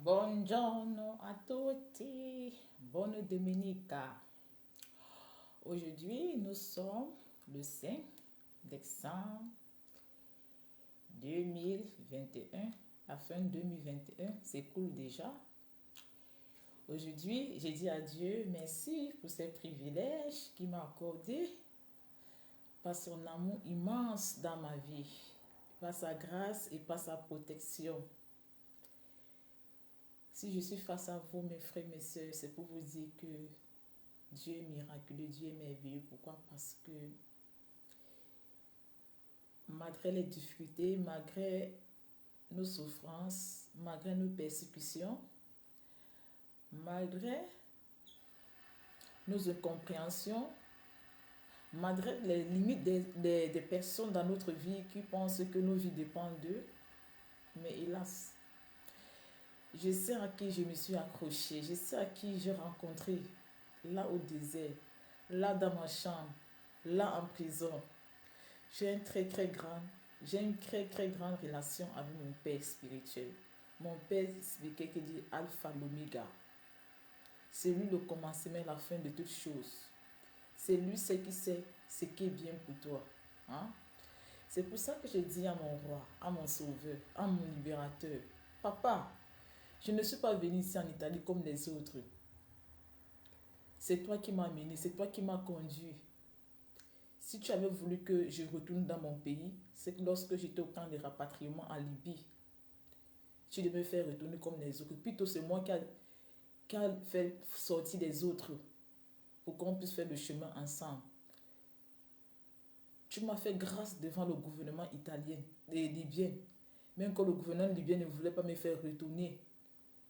Buongiorno a tutti, bonne domenica. Aujourd'hui, nous sommes le 5 décembre 2021. La fin 2021 s'écoule déjà. Aujourd'hui, j'ai dit à Dieu merci pour ces privilèges qu'il m'a accordés, par son amour immense dans ma vie, par sa grâce et par sa protection. Si je suis face à vous, mes frères, mes soeurs, c'est pour vous dire que Dieu est miraculeux, Dieu est merveilleux. Pourquoi? Parce que malgré les difficultés, malgré nos souffrances, malgré nos persécutions, malgré nos incompréhensions, malgré les limites des personnes dans notre vie qui pensent que nos vies dépendent d'eux, mais hélas, je sais à qui je me suis accrochée, je sais à qui j'ai rencontré, là au désert, là dans ma chambre, là en prison. J'ai une très grande relation avec mon Père spirituel. Mon Père spirituel qui dit Alpha l'Oméga. C'est lui le commencement et la fin de toutes choses. C'est lui ce qui sait ce qui est bien pour toi. Hein? C'est pour ça que je dis à mon roi, à mon sauveur, à mon libérateur, Papa, je ne suis pas venu ici en Italie comme les autres. C'est toi qui m'as amené, c'est toi qui m'as conduit. Si tu avais voulu que je retourne dans mon pays, c'est que lorsque j'étais au camp de rapatriement en Libye, tu devais me faire retourner comme les autres. Plutôt c'est moi qui a fait sortir les autres pour qu'on puisse faire le chemin ensemble. Tu m'as fait grâce devant le gouvernement italien et libyen. Même quand le gouvernement libyen ne voulait pas me faire retourner.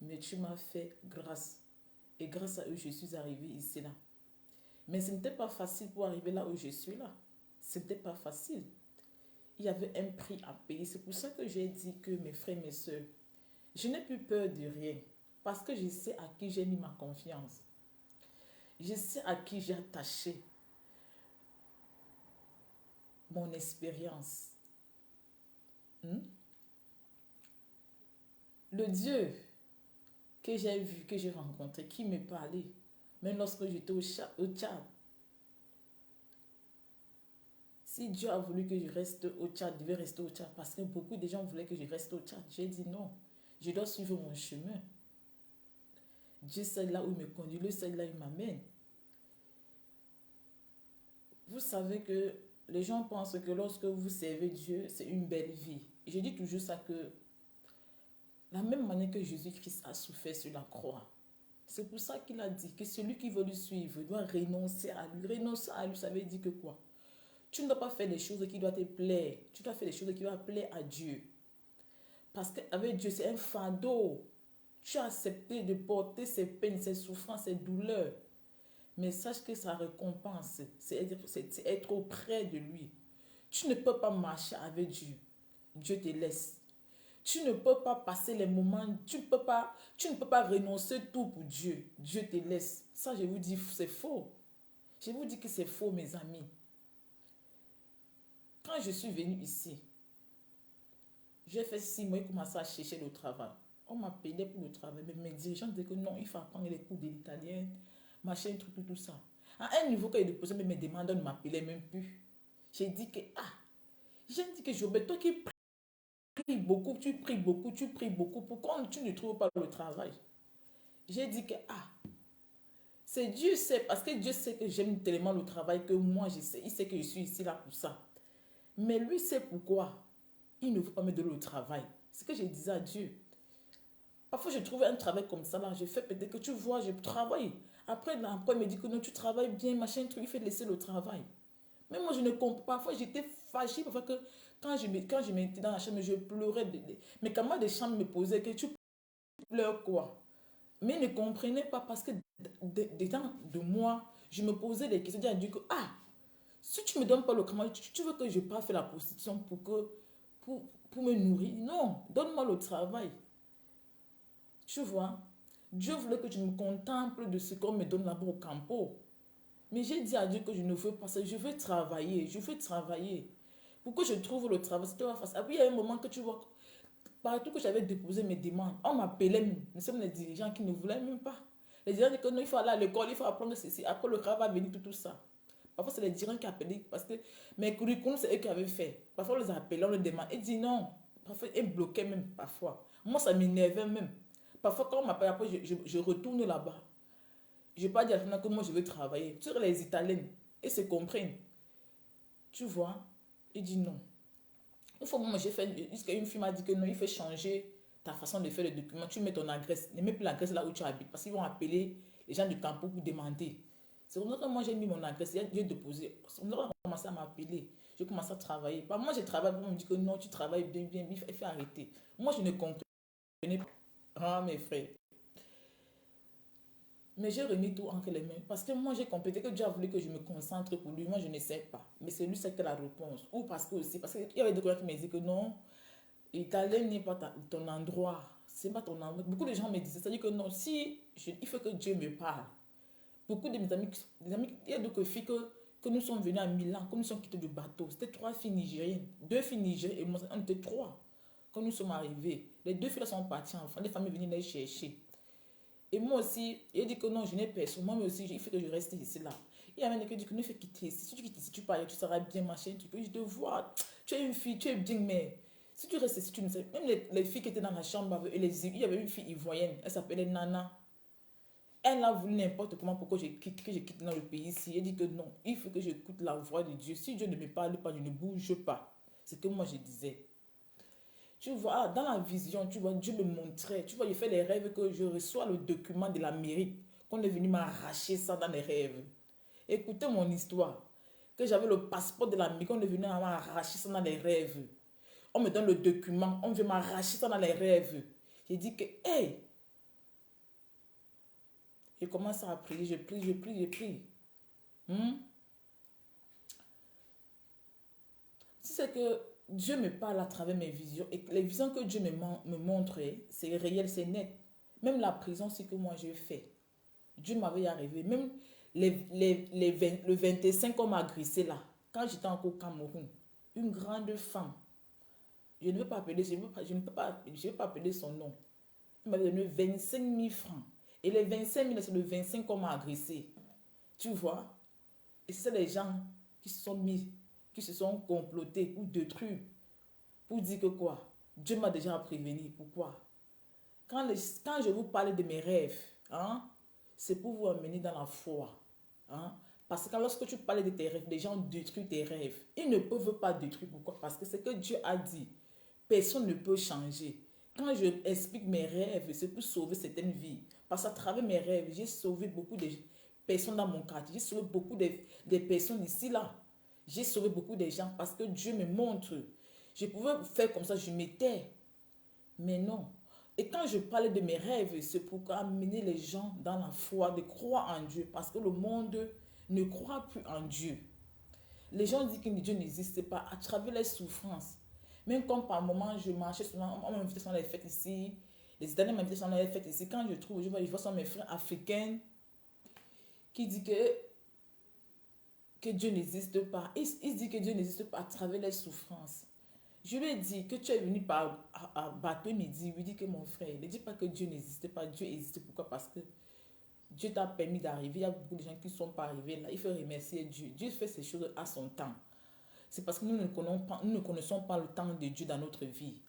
Mais tu m'as fait grâce. Et grâce à eux, je suis arrivé ici là. Mais ce n'était pas facile pour arriver là où je suis là. Ce n'était pas facile. Il y avait un prix à payer. C'est pour ça que j'ai dit que mes frères, mes soeurs, je n'ai plus peur de rien. Parce que je sais à qui j'ai mis ma confiance. Je sais à qui j'ai attaché mon expérience. Le Dieu que j'ai vu, que j'ai rencontré, qui me parlait, même lorsque j'étais au Tchad. Si Dieu a voulu que je reste au Tchad, je devais rester au Tchad parce que beaucoup de gens voulaient que je reste au Tchad. J'ai dit non, je dois suivre mon chemin. Dieu sait là où il me conduit, Dieu sait là où il m'amène. Vous savez que les gens pensent que lorsque vous servez Dieu, c'est une belle vie. Je dis toujours ça que la même manière que Jésus-Christ a souffert sur la croix, c'est pour ça qu'il a dit que celui qui veut le suivre doit renoncer à lui. Renoncer à lui, ça veut dire que quoi? Tu ne dois pas faire des choses qui doivent te plaire. Tu dois faire des choses qui doivent plaire à Dieu. Parce qu'avec Dieu, c'est un fardeau. Tu as accepté de porter ses peines, ses souffrances, ses douleurs. Mais sache que sa récompense, c'est être auprès de lui. Tu ne peux pas marcher avec Dieu. Dieu te laisse. Tu ne peux pas passer les moments, tu ne peux pas renoncer tout pour Dieu. Dieu te laisse. Ça, je vous dis, c'est faux. Je vous dis que c'est faux, mes amis. Quand je suis venue ici, j'ai fait 6 mois, j'ai commencé à chercher le travail. On m'appelait pour le travail, mais mes dirigeants disaient que non, il faut apprendre les cours de l'italien, machin, tout ça. À un niveau, quand ils déposaient mes demandes, on ne m'appelait même plus. J'ai dit que, Jobert, toi qui pries beaucoup, tu pries beaucoup, pourquoi tu ne trouves pas le travail? J'ai dit que, c'est Dieu sait, parce que Dieu sait que j'aime tellement le travail que moi, je sais, il sait que je suis ici là pour ça. Mais lui sait pourquoi il ne veut pas me donner le travail. C'est ce que je disais à Dieu. Parfois, je trouvais un travail comme ça, là, je fais peut-être que tu vois, je travaille. Après, il me dit que non, tu travailles bien, machin, truc, il fait laisser le travail. Mais moi, je ne comprends pas. Parfois, j'étais fâchée, parfois que quand je m'étais dans la chambre, je pleurais. Mes camarades de chambre me posaient que tu pleures quoi? Mais ils ne comprenaient pas parce que dedans de moi, je me posais des questions. Je dis que, si tu ne me donnes pas le travail, tu veux que je parte faire la prostitution pour me nourrir? Non, donne-moi le travail. Tu vois, Dieu voulait que je me contemple de ce qu'on me donne là-bas au campo. Mais j'ai dit à Dieu que je ne veux pas ça. Je veux travailler. Je veux travailler. Pour que je trouve le travail, c'était pas facile. Après, il y a un moment que tu vois, Partout que j'avais déposé mes demandes, on m'appelait même. Nous sommes les dirigeants qui ne voulaient même pas. Les dirigeants disent que non, il faut aller à l'école, il faut apprendre ceci. Après, le travail va venir, tout ça. Parfois, c'est les dirigeants qui appellent parce que mes curriculums, c'est eux qui avaient fait. Parfois, on les appelait, on les demande. Ils disent non. Parfois, ils bloquaient même, parfois. Moi, ça m'énervait même. Parfois, quand on m'appelle, après, je retourne là-bas. Je ne vais pas dire à la fin que moi, je veux travailler. Tu sais, les Italiennes, ils se comprennent. Tu vois, ils disent non. Une fois, moi, j'ai fait, une fille m'a dit que non, il faut changer ta façon de faire le document. Tu mets ton adresse, ne mets plus l'adresse là où tu habites. Parce qu'ils vont appeler les gens du campo pour demander. C'est comme ça que moi, j'ai mis mon adresse, j'ai déposé. C'est comme ça qu'on a commencé à m'appeler. J'ai commencé à travailler. Moi, je travaille, on me dit que non, tu travailles bien, bien, il faut arrêter. Moi, je ne comprenais pas. Ah, mes frères. Mais j'ai remis tout entre les mains. Parce que moi, j'ai compris que Dieu a voulu que je me concentre pour lui. Moi, je ne sais pas. Mais c'est lui, c'est que la réponse. Ou parce que aussi, parce qu'il y avait des gens qui me disaient que non, Italien n'est pas ton endroit. C'est pas ton endroit. Beaucoup de gens me disaient, c'est-à-dire que non, si il faut que Dieu me parle. Beaucoup de mes amis, il y a d'autres filles que nous sommes venus à Milan, quand nous sommes quittés du bateau. C'était 3 filles nigériennes. 2 filles nigériennes et moi, on était 3. Quand nous sommes arrivés, les 2 filles là sont parties en France. Les familles venaient les chercher. Et moi aussi, il dit que non, je n'ai personne. Moi aussi, il faut que je reste ici là. Il y a un mec qui dit que non, il faut quitter ici. Si tu quittes ici, tu pars, tu seras bien, machin. Tu peux, je te vois. Tu es une fille, tu es bien, mais si tu restes ici, tu ne sais. Même les filles qui étaient dans la chambre, il y avait une fille ivoirienne. Elle s'appelait Nana. Elle a voulu n'importe comment pour que je quitte dans le pays ici. Elle dit que non, il faut que j'écoute la voix de Dieu. Si Dieu ne me parle pas, je ne bouge pas. C'est ce que moi je disais. Tu vois, dans la vision, tu vois, Dieu me montrait. Tu vois, je fais les rêves que je reçois le document de l'Amérique. Qu'on est venu m'arracher ça dans les rêves. Écoutez mon histoire. Que j'avais le passeport de l'Amérique, on est venu m'arracher ça dans les rêves. On me donne le document, on veut m'arracher ça dans les rêves. J'ai dit que, hey! Je commence à prier, je prie. Si c'est que Dieu me parle à travers mes visions et les visions que Dieu me montre, c'est réel, c'est net. Même la prison, c'est que moi j'ai fait. Dieu m'avait arrivé. Même le 25 on m'a agressé là. Quand j'étais encore au Cameroun, une grande femme. Je ne veux pas appeler, je ne peux pas appeler son nom. Il m'avait donné 25 000 francs. Et les 25 000, c'est le 25 qu'on m'a agressé. Tu vois? Et c'est les gens qui se sont mis, qui se sont complotés ou détruits pour dire que quoi? Dieu m'a déjà prévenu. Pourquoi? Quand je vous parle de mes rêves, hein, c'est pour vous amener dans la foi. Hein? Parce que lorsque tu parles de tes rêves, les gens détruisent tes rêves. Ils ne peuvent pas détruire. Pourquoi? Parce que c'est que Dieu a dit. Personne ne peut changer. Quand je explique mes rêves, c'est pour sauver certaines vies. Parce qu'à travers mes rêves, j'ai sauvé beaucoup de personnes dans mon quartier. J'ai sauvé beaucoup de personnes ici, là. J'ai sauvé beaucoup de gens parce que Dieu me montre. Je pouvais faire comme ça, je m'étais. Mais non. Et quand je parlais de mes rêves, c'est pour amener les gens dans la foi, de croire en Dieu. Parce que le monde ne croit plus en Dieu. Les gens disent que Dieu n'existe pas à travers les souffrances. Même quand par moment je marchais souvent, on m'invitait sur les fêtes ici. Les Italiens m'invitaient sur les fêtes ici. Quand je vois sur mes frères africains qui disent que Dieu n'existe pas. Ils disent que Dieu n'existe pas à travers les souffrances. Je lui ai dit que tu es venu à bateau midi. Il lui dit que mon frère, ne dis pas que Dieu n'existe pas. Dieu existe. Pourquoi? Parce que Dieu t'a permis d'arriver. Il y a beaucoup de gens qui ne sont pas arrivés là. Il faut remercier Dieu. Dieu fait ces choses à son temps. C'est parce que nous ne connaissons pas le temps de Dieu dans notre vie.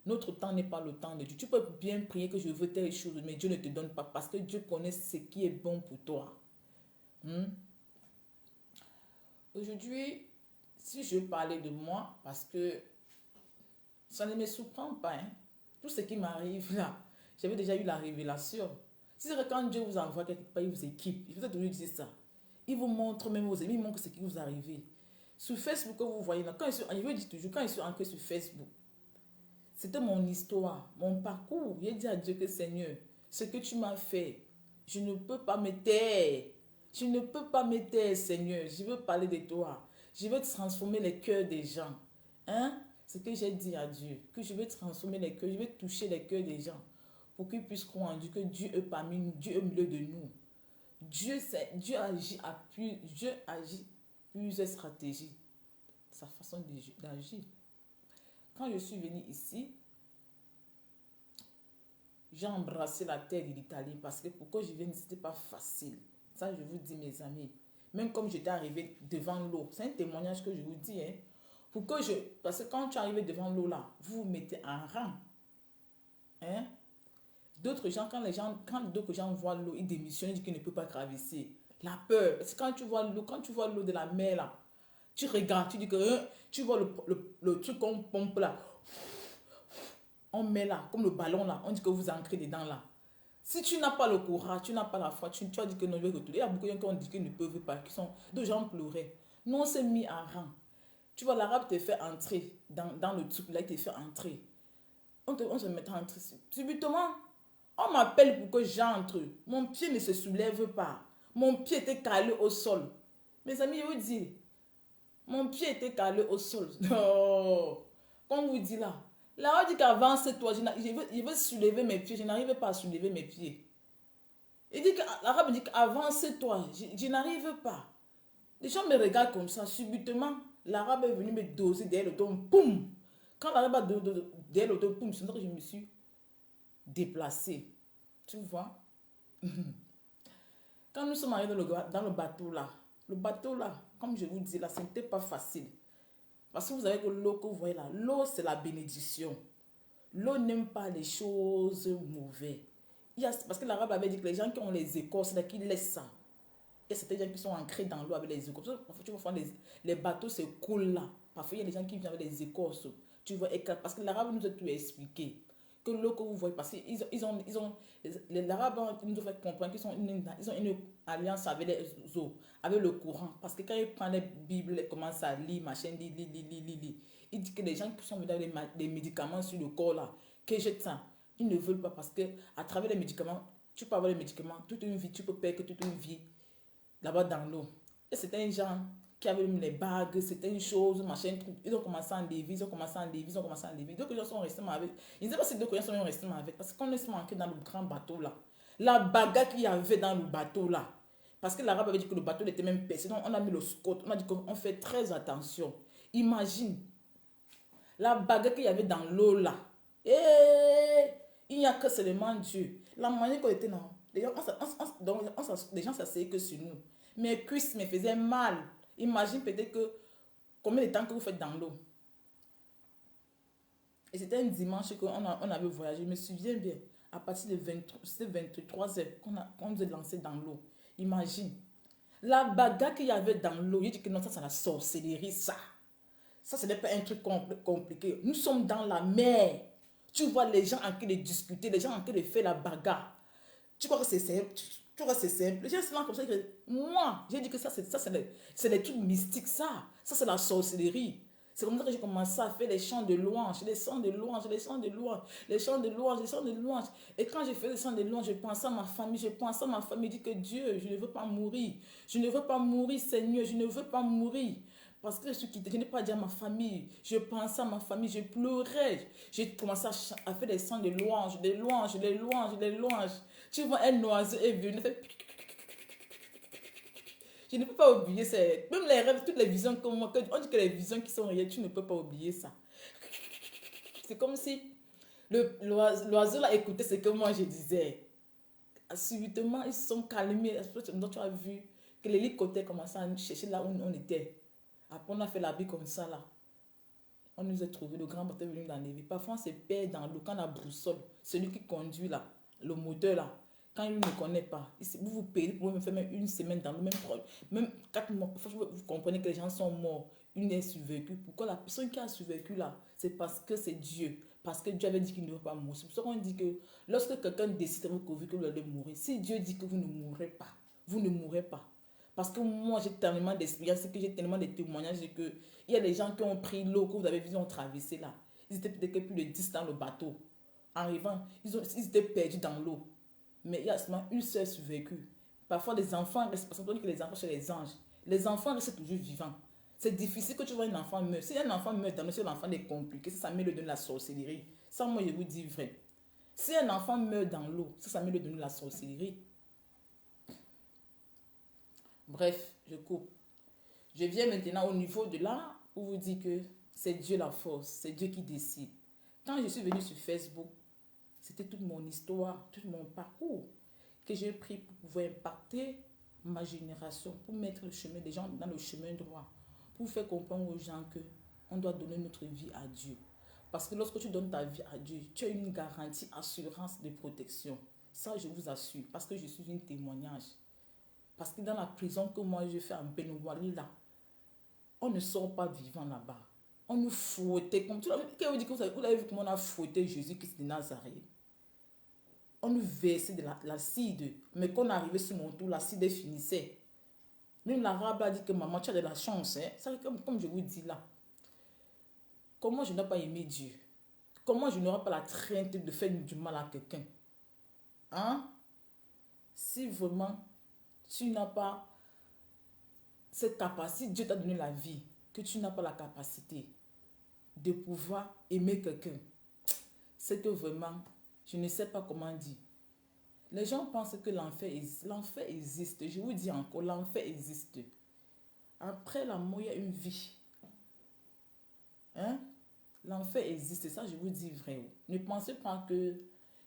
Notre temps n'est pas le temps de Dieu. Tu peux bien prier que je veux telle chose, mais Dieu ne te donne pas parce que Dieu connaît ce qui est bon pour toi. Aujourd'hui, si je parlais de moi, parce que ça ne me surprend pas, hein. Tout ce qui m'arrive là, j'avais déjà eu la révélation. Si c'est quand Dieu vous envoie quelque part, il vous équipe. Je vous ai toujours dit ça. Il vous montre même vos amis, il montre ce qui vous arrive. Sur Facebook, que vous voyez là, je dis toujours, quand je suis entré sur Facebook, c'était mon histoire, mon parcours. J'ai dit à Dieu que Seigneur, ce que tu m'as fait, je ne peux pas me taire. Je ne peux pas me taire, Seigneur. Je veux parler de toi. Je veux transformer les cœurs des gens. Hein? Ce que j'ai dit à Dieu, que je veux transformer les cœurs, je veux toucher les cœurs des gens pour qu'ils puissent croire en Dieu, que Dieu est parmi nous, Dieu est au milieu de nous. Dieu agit plusieurs stratégies, sa façon d'agir. Quand je suis venue ici, j'ai embrassé la terre de l'Italie parce que pourquoi je viens, c'était pas facile. Ça, je vous dis, mes amis. Même comme j'étais arrivé devant l'eau, c'est un témoignage que je vous dis, hein. Parce que quand tu es arrivé devant l'eau là, vous vous mettez en rang. Hein? D'autres gens, quand d'autres gens voient l'eau, ils démissionnent, ils disent qu'ils ne peuvent pas traverser. La peur. Parce que quand tu vois l'eau de la mer là, tu regardes, tu dis que tu vois le truc qu'on pompe là. On met là, comme le ballon là, on dit que vous ancrez dedans là. Si tu n'as pas le courage, tu n'as pas la foi, tu as dit que non, je vais retourner. Il y a beaucoup de gens qui ont dit qu'ils ne peuvent pas, d'autres gens pleuraient. Nous, on s'est mis en rang. Tu vois, l'arabe te fait entrer dans le truc là, il te fait entrer. On se met à entrer. Subitement, on m'appelle pour que j'entre. Mon pied ne se soulève pas. Mon pied était calé au sol. Mes amis, je vous dis, mon pied était calé au sol. Oh, comme vous dit là. Là, on dit qu'avance-toi. Je veux soulever mes pieds. Je n'arrive pas à soulever mes pieds. L'arabe dit qu'avance-toi. Je n'arrive pas. Les gens me regardent comme ça. Subitement, l'arabe est venu me doser derrière le dos. Poum! Quand l'arabe a derrière le dos, poum, c'est que je me suis déplacée. Tu vois? Quand nous sommes arrivés dans le bateau là, comme je vous dis là, ce n'était pas facile. Parce que vous savez que l'eau que vous voyez là, l'eau c'est la bénédiction. L'eau n'aime pas les choses mauvaises. Parce que l'arabe avait dit que les gens qui ont les écorces, là, qui laissent ça. Il y a certains gens qui sont ancrés dans l'eau avec les écorces. Parfois, tu vois, les bateaux se coulent là. Parfois, il y a des gens qui viennent avec les écorces. Tu vois, parce que l'arabe nous a tout expliqué. Que l'eau que vous voyez, parce l'arabe nous a fait comprendre qu'ils ont une alliance avec les eaux, avec le courant. Parce que quand ils prennent les Bibles, ils commencent à lire, machin, lire. Il dit que les gens qui sont venus avec des médicaments sur le corps là, que jettent ça, ils ne veulent pas parce que à travers les médicaments, tu peux avoir les médicaments toute une vie, tu peux perdre toute une vie là-bas dans l'eau. Et c'était un genre qui avait les bagues, c'était une chose, machin, truc. Ils ont commencé à enlever, Donc, les gens sont restés avec. Je ne sais pas si d'autres gens sont restés avec. Parce qu'on est manqué dans le grand bateau là. La bagarre qu'il y avait dans le bateau là. Parce que l'arabe avait dit que le bateau était même percé. Donc, on a mis le scot. On a dit qu'on fait très attention. Imagine. La bagarre qu'il y avait dans l'eau là. Et il n'y a que seulement Dieu. La manière qu'on était là. Les gens s'asseyaient que sur nous. Mes cuisses me faisaient mal. Imagine peut-être que combien de temps que vous faites dans l'eau. Et c'était un dimanche qu'on avait voyagé. Je me souviens bien. À partir de 23 heures qu'on nous a lancé dans l'eau. Imagine. La bagarre qu'il y avait dans l'eau. Il dit que non, ça c'est la sorcellerie, ça. Ça, ce n'est pas un truc compliqué. Nous sommes dans la mer. Tu vois les gens en train de discuter, les gens en train de faire la bagarre. Tu crois que c'est simple? Tu vois, c'est simple. Les gens se comme ça. Moi, j'ai dit que c'est des trucs mystiques, ça. Ça, c'est la sorcellerie. C'est comme ça que j'ai commencé à faire les chants de louange, les chants de louange. Et quand j'ai fait les chants de louange, je pensais à ma famille. Je dis que Dieu, je ne veux pas mourir. Je ne veux pas mourir, Seigneur. Je ne veux pas mourir. Parce que je n'ai pas dit à ma famille. Je pensais à ma famille, je pleurais. J'ai commencé à faire des chants de louange, des louanges. Tu vois, un oiseau est venu, fait... Je ne peux pas oublier ça. Même les rêves, toutes les visions comme moi, on dit que les visions qui sont réelles, tu ne peux pas oublier ça. C'est comme si l'oiseau là écoutait ce que moi je disais. Subitement, ils se sont calmés. Donc, tu as vu que l'hélicoptère commençait à chercher là où on était. Après, on a fait la vie comme ça là. On nous a trouvé, le grand bateau est venu dans les vies. Parfois, on se perd dans l'eau. Quand la boussole, celui qui conduit là, le moteur là, quand il ne connaît pas, vous vous perdez, vous pouvez me faire même une semaine dans l'eau, même 4 mois. Vous comprenez que les gens sont morts. Une est survécue. Pourquoi la personne qui a survécu là, c'est parce que c'est Dieu. Parce que Dieu avait dit qu'il ne veut pas mourir. C'est pour ça qu'on dit que lorsque quelqu'un décide de vous que vous allez mourir, si Dieu dit que vous ne mourrez pas, vous ne mourrez pas. Parce que moi, j'ai tellement d'expérience, que j'ai tellement de témoignages que il y a des gens qui ont pris l'eau que vous avez vu, ils ont traversé là. Ils étaient peut-être plus de 10 dans le bateau. En arrivant, ils étaient perdus dans l'eau. Mais il y a seulement une seule survécue. Parfois, les enfants restent, parce qu'on dit que les enfants chez les anges, les enfants restent toujours vivants. C'est difficile que tu vois un enfant meurt. Si un enfant meurt dans l'eau, si l'enfant est compliqué, ça met le donner la sorcellerie. Ça, moi, je vous dis vrai. Si un enfant meurt dans l'eau, ça met le donner la sorcellerie. Bref, je coupe. Je viens maintenant au niveau de là où vous dit que c'est Dieu la force, c'est Dieu qui décide. Quand je suis venue sur Facebook, C'était toute mon histoire, tout mon parcours que j'ai pris pour pouvoir impacter ma génération, pour mettre le chemin des gens dans le chemin droit, pour faire comprendre aux gens que on doit donner notre vie à Dieu. Parce que lorsque tu donnes ta vie à Dieu, tu as une garantie, assurance de protection. Ça, je vous assure, parce que je suis un témoignage. Parce que dans la prison que moi j'ai fait en Benouali, là, on ne sort pas vivant là-bas. On nous fouettait comme... Vous avez vu comment on a fouetté Jésus-Christ de Nazareth? On nous versait de l'acide. Mais quand on arrivait sur mon tour, l'acide finissait. Même l'arabe a dit que maman, tu as de la chance. Hein? Ça, comme je vous dis là. Comment je n'ai pas aimé Dieu? Comment je n'aurai pas la crainte de faire du mal à quelqu'un? Hein? Si vraiment tu n'as pas cette capacité, Dieu t'a donné la vie, que tu n'as pas la capacité de pouvoir aimer quelqu'un, c'est que vraiment, je ne sais pas comment dire. Les gens pensent que l'enfer existe. Je vous dis encore, l'enfer existe. Après la mort, il y a une vie. Hein? L'enfer existe, ça je vous dis vrai. Ne pensez pas que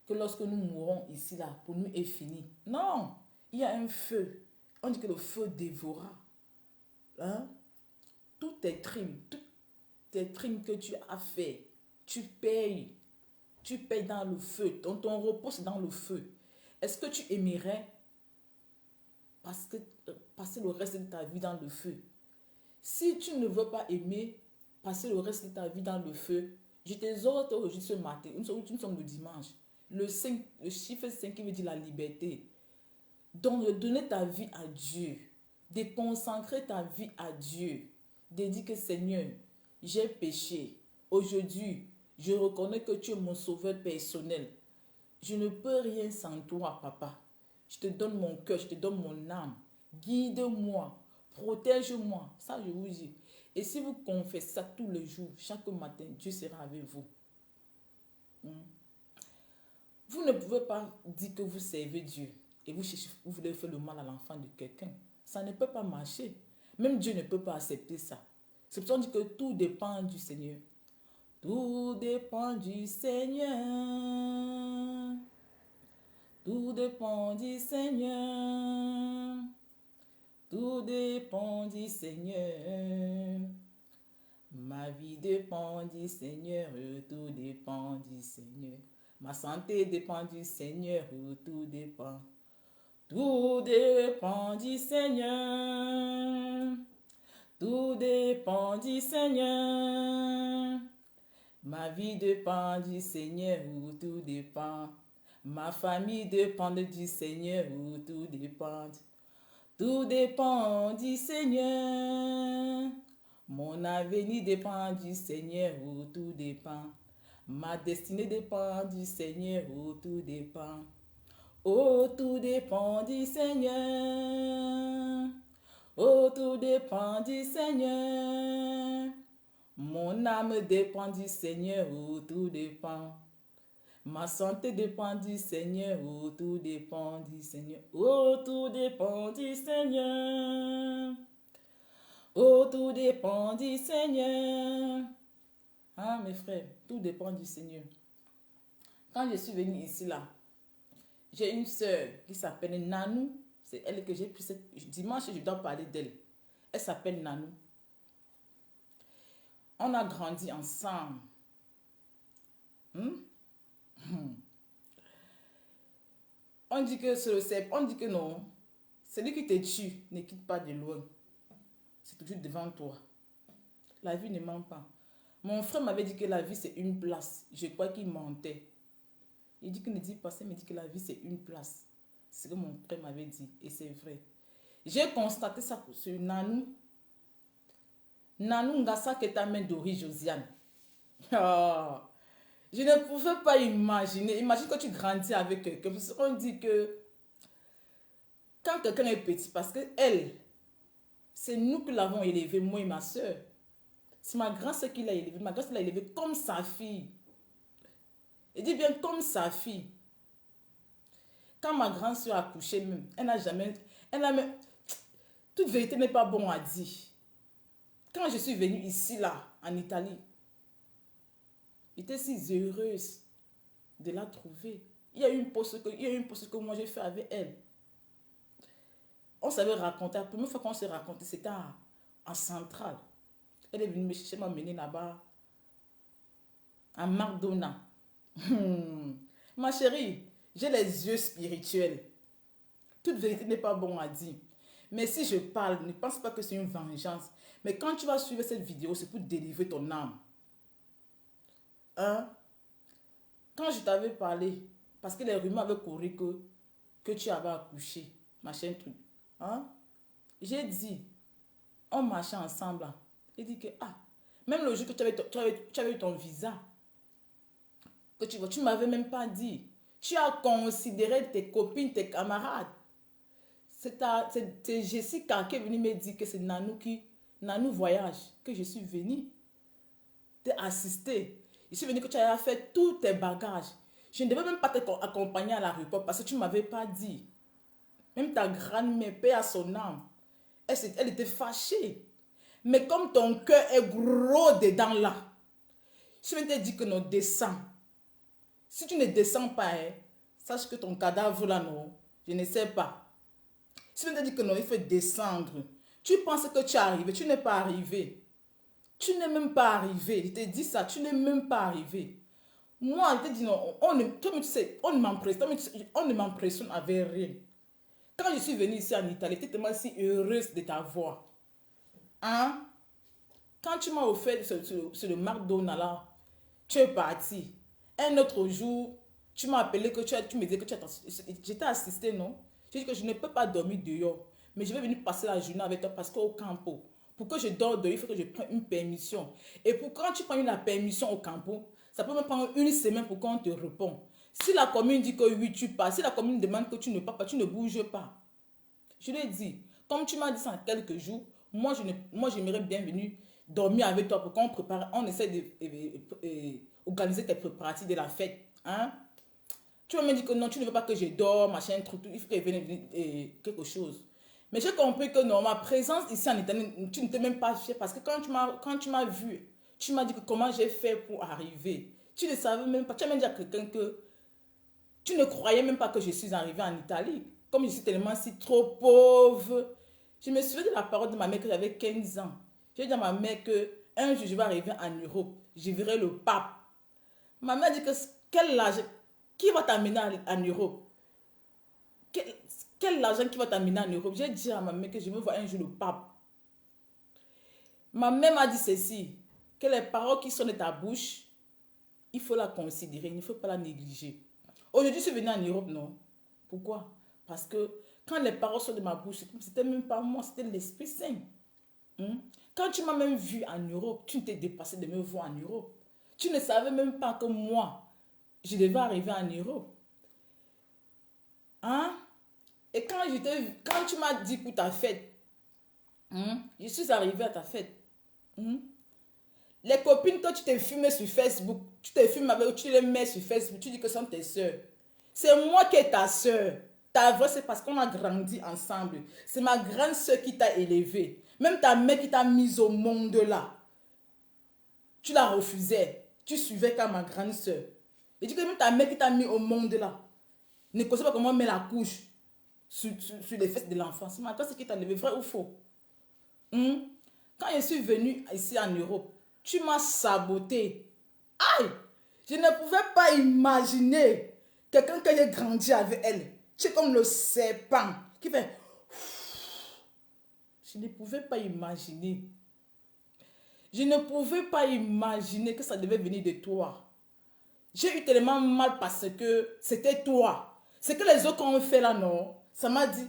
lorsque nous mourrons ici, là, pour nous est fini. Non, il y a un feu. On dit que le feu dévora. Hein? Tous tes crimes que tu as fait, tu payes. Tu payes dans le feu. Ton repos, c'est dans le feu. Est-ce que tu aimerais passer le reste de ta vie dans le feu? Si tu ne veux pas aimer passer le reste de ta vie dans le feu, je t'exhorte aujourd'hui ce matin, nous sommes le dimanche, le chiffre 5 qui veut dire la liberté. Donc, de donner ta vie à Dieu, de consacrer ta vie à Dieu, de dire que Seigneur, j'ai péché. Aujourd'hui, je reconnais que tu es mon sauveur personnel. Je ne peux rien sans toi, papa. Je te donne mon cœur, je te donne mon âme. Guide-moi, protège-moi. Ça, je vous dis. Et si vous confessez ça tous les jours, chaque matin, Dieu sera avec vous. Vous ne pouvez pas dire que vous servez Dieu et vous voulez faire le mal à l'enfant de quelqu'un. Ça ne peut pas marcher. Même Dieu ne peut pas accepter ça. C'est pour ça qu'on dit que tout dépend du Seigneur. Tout dépend du Seigneur. Tout dépend du Seigneur. Tout dépend du Seigneur. Ma vie dépend du Seigneur. Tout dépend du Seigneur. Ma santé dépend du Seigneur. Tout dépend. Tout dépend du Seigneur. Tout dépend du Seigneur. Ma vie dépend du Seigneur, tout dépend. Ma famille dépend du Seigneur, tout dépend. Tout dépend du Seigneur. Mon avenir dépend du Seigneur, tout dépend. Ma destinée dépend du Seigneur, tout dépend. Oh, tout dépend du Seigneur. Oh, tout dépend du Seigneur. Mon âme dépend du Seigneur, tout dépend. Ma santé dépend du Seigneur, tout dépend du Seigneur. Oh, tout dépend du Seigneur. Oh, tout dépend du Seigneur. Ah, mes frères, tout dépend du Seigneur. Quand je suis venue ici, là, j'ai une soeur qui s'appelle Nanou. C'est elle que j'ai pris. Dimanche, je dois parler d'elle. Elle s'appelle Nanou. On a grandi ensemble. On dit que non. Celui qui te tue ne quitte pas de loin. C'est toujours devant toi. La vie ne ment pas. Mon frère m'avait dit que la vie c'est une place. Je crois qu'il mentait. Il dit qu'il ne dit pas ça, mais il dit que la vie c'est une place. C'est ce que mon frère m'avait dit. Et c'est vrai. J'ai constaté ça sur Nanou. Nanou Ngassa que ta main Dori Josiane. Oh, je ne pouvais pas imaginer. Imagine que tu grandis avec quelqu'un. On dit que quand quelqu'un est petit, parce que elle, c'est nous qui l'avons élevé, moi et ma soeur. C'est ma grande soeur qui l'a élevé. Ma grande soeur l'a élevé comme sa fille. Elle dit bien comme sa fille. Quand ma grande soeur a couché même, elle n'a jamais... toute vérité n'est pas bon à dire. Quand je suis venue ici, là, en Italie, j'étais si heureuse. de la trouver. Il y a eu une pause que moi j'ai fait avec elle. On savait raconter. La première fois qu'on s'est raconté, c'était en centrale. Elle est venue me chercher, m'amener là-bas, à McDonald's. Ma chérie, j'ai les yeux spirituels. Toute vérité n'est pas bon à dire. Mais si je parle, ne pense pas que c'est une vengeance. Mais quand tu vas suivre cette vidéo, c'est pour délivrer ton âme. Hein? Quand je t'avais parlé, parce que les rumeurs avaient couru que tu avais accouché, machin truc. Hein? J'ai dit, on marchait ensemble. J'ai dit que, même le jour que tu avais eu ton visa, que tu ne m'avais même pas dit. Tu as considéré tes copines, tes camarades. C'est Jessica qui est venue me dire que c'est Nanou Voyage, que je suis venue t'assister. Je suis venue que tu avais fait tous tes bagages. Je ne devais même pas t'accompagner à l'aéroport parce que tu ne m'avais pas dit. Même ta grand-mère, paix à son âme, elle était fâchée. Mais comme ton cœur est gros dedans là, je vais te dire que non, descends. Si tu ne descends pas, sache que ton cadavre là, non, je ne sais pas. Si je te dis que non, il faut descendre. Tu penses que tu es arrivé, tu n'es pas arrivé. Tu n'es même pas arrivé. Je te dis ça, tu n'es même pas arrivé. Moi, je te dis non, tu sais, on ne m'impressionne avec rien. Quand je suis venue ici en Italie, j'étais tellement si heureuse de t'avoir. Hein? Quand tu m'as offert sur le McDonald's là, tu es parti. Un autre jour, tu m'as appelé, tu me disais que j'étais assistée, non? J'ai dit que je ne peux pas dormir dehors. Mais je vais venir passer la journée avec toi parce qu'au campo, pour que je dors dehors, il faut que je prenne une permission. Et quand tu prends la permission au campo, ça peut me prendre une semaine pour qu'on te réponde. Si la commune dit que oui, tu pars. Si la commune demande que tu ne pars pas, tu ne bouges pas. Je l'ai dit. Comme tu m'as dit ça en quelques jours, moi j'aimerais bien venir dormir avec toi pour qu'on prépare. On essaie d'organiser tes préparatifs de la fête. Hein? Tu vas me dire que non, tu ne veux pas que je dors, machin, truc, il faut qu'il vienne quelque chose. Mais j'ai compris que non, ma présence ici en Italie, tu ne t'es même pas fière parce que quand tu m'as vu, tu m'as dit que comment j'ai fait pour arriver. Tu ne savais même pas, tu as même dit à quelqu'un que tu ne croyais même pas que je suis arrivée en Italie. Comme je suis tellement si trop pauvre. Je me souviens de la parole de ma mère que j'avais 15 ans. J'ai dit à ma mère que un jour je vais arriver en Europe, je verrai le pape. Ma mère dit que quel argent qui va t'amener en Europe? Quel argent qui va t'amener en Europe? J'ai dit à ma mère que je veux voir un jour le pape. Ma mère m'a dit ceci, que les paroles qui sont de ta bouche, il faut la considérer, il ne faut pas la négliger. Aujourd'hui, je suis venue en Europe, non? Pourquoi? Parce que quand les paroles sont de ma bouche, c'était même pas moi, c'était l'Esprit Saint. Quand tu m'as même vu en Europe, tu t'es dépassé de me voir en Europe. Tu ne savais même pas que moi, je devais arriver en Europe. Hein? Et quand tu m'as dit pour ta fête, je suis arrivée à ta fête. Les copines que tu t'es filmées sur Facebook, tu les mets sur Facebook, tu dis que ce sont tes soeurs. C'est moi qui est ta soeur. Ta vraie, c'est parce qu'on a grandi ensemble. C'est ma grande soeur qui t'a élevée. Même ta mère qui t'a mise au monde là. Tu la refusais. Tu suivais comme ma grande soeur. Et dis que même ta mère qui t'a mis au monde là ne connaît pas comment on met la couche sur les fesses de l'enfant. C'est ma grande soeur qui t'a élevé, vrai ou faux? Quand je suis venue ici en Europe, tu m'as saboté. Aïe! Je ne pouvais pas imaginer quelqu'un que j'ai grandi avec elle. Tu es comme le serpent qui fait... Je ne pouvais pas imaginer. Je ne pouvais pas imaginer que ça devait venir de toi. J'ai eu tellement mal parce que c'était toi. Ce que les autres ont fait là, non? Ça m'a dit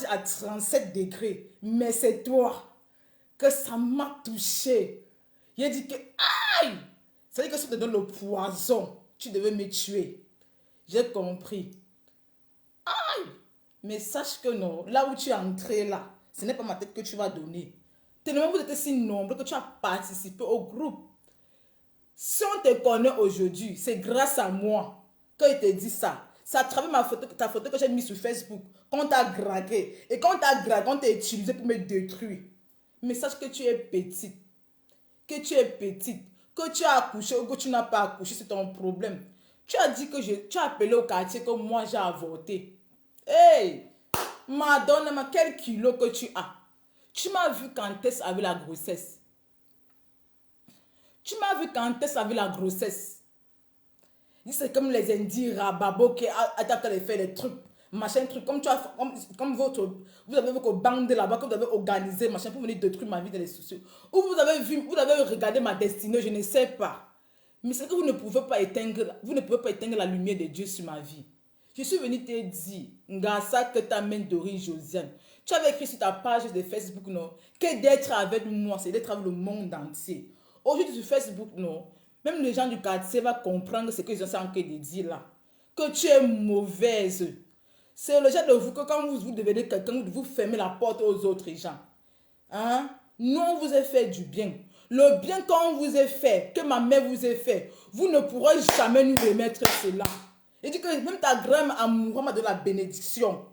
à 37 degrés. Mais c'est toi que ça m'a touché. Il a dit que, aïe! Ça veut dire que si tu te donnes le poison, tu devais me tuer. J'ai compris. Aïe! Mais sache que non, là où tu es entré là, ce n'est pas ma tête que tu vas donner. Tellement vous êtes si nombreux que tu as participé au groupe. Si on te connaît aujourd'hui, c'est grâce à moi que je te dis ça. C'est à travers ta photo que j'ai mise sur Facebook qu'on t'a dragué. Et quand on t'a dragué, on t'a utilisé pour me détruire. Mais sache que tu es petite. Que tu es petite. Que tu as accouché ou que tu n'as pas accouché, c'est ton problème. Tu as dit que tu as appelé au quartier que moi j'ai avorté. Hey, Madonna, quel kilo que tu as? Tu m'as vu quand est-ce avec la grossesse? Tu m'as vu quand est-ce avec la grossesse? C'est comme les Indira, Babo qui attaquent les faire des trucs, machin truc, comme tu as, comme vous avez votre bande là-bas, que vous avez organisé, machin, pour venir détruire ma vie dans les sociaux. Ou vous avez vu, vous avez regardé ma destinée, je ne sais pas. Mais c'est que vous ne pouvez pas éteindre la lumière de Dieu sur ma vie. Je suis venu te dire, Ngasa que ta main d'origine Josiane. Tu avais écrit sur ta page de Facebook, non, que d'être avec moi, c'est d'être avec le monde entier. Aujourd'hui sur Facebook, non, même les gens du quartier vont comprendre ce que je suis en train de dire là. Que tu es mauvaise. C'est le genre de vous que quand vous devenez quelqu'un, vous fermez la porte aux autres gens. Hein? Non, vous avez fait du bien. Le bien qu'on vous ait fait, que ma mère vous ait fait, vous ne pourrez jamais nous remettre cela. Il dit que même ta grand-mère en mourant m'a de la bénédiction.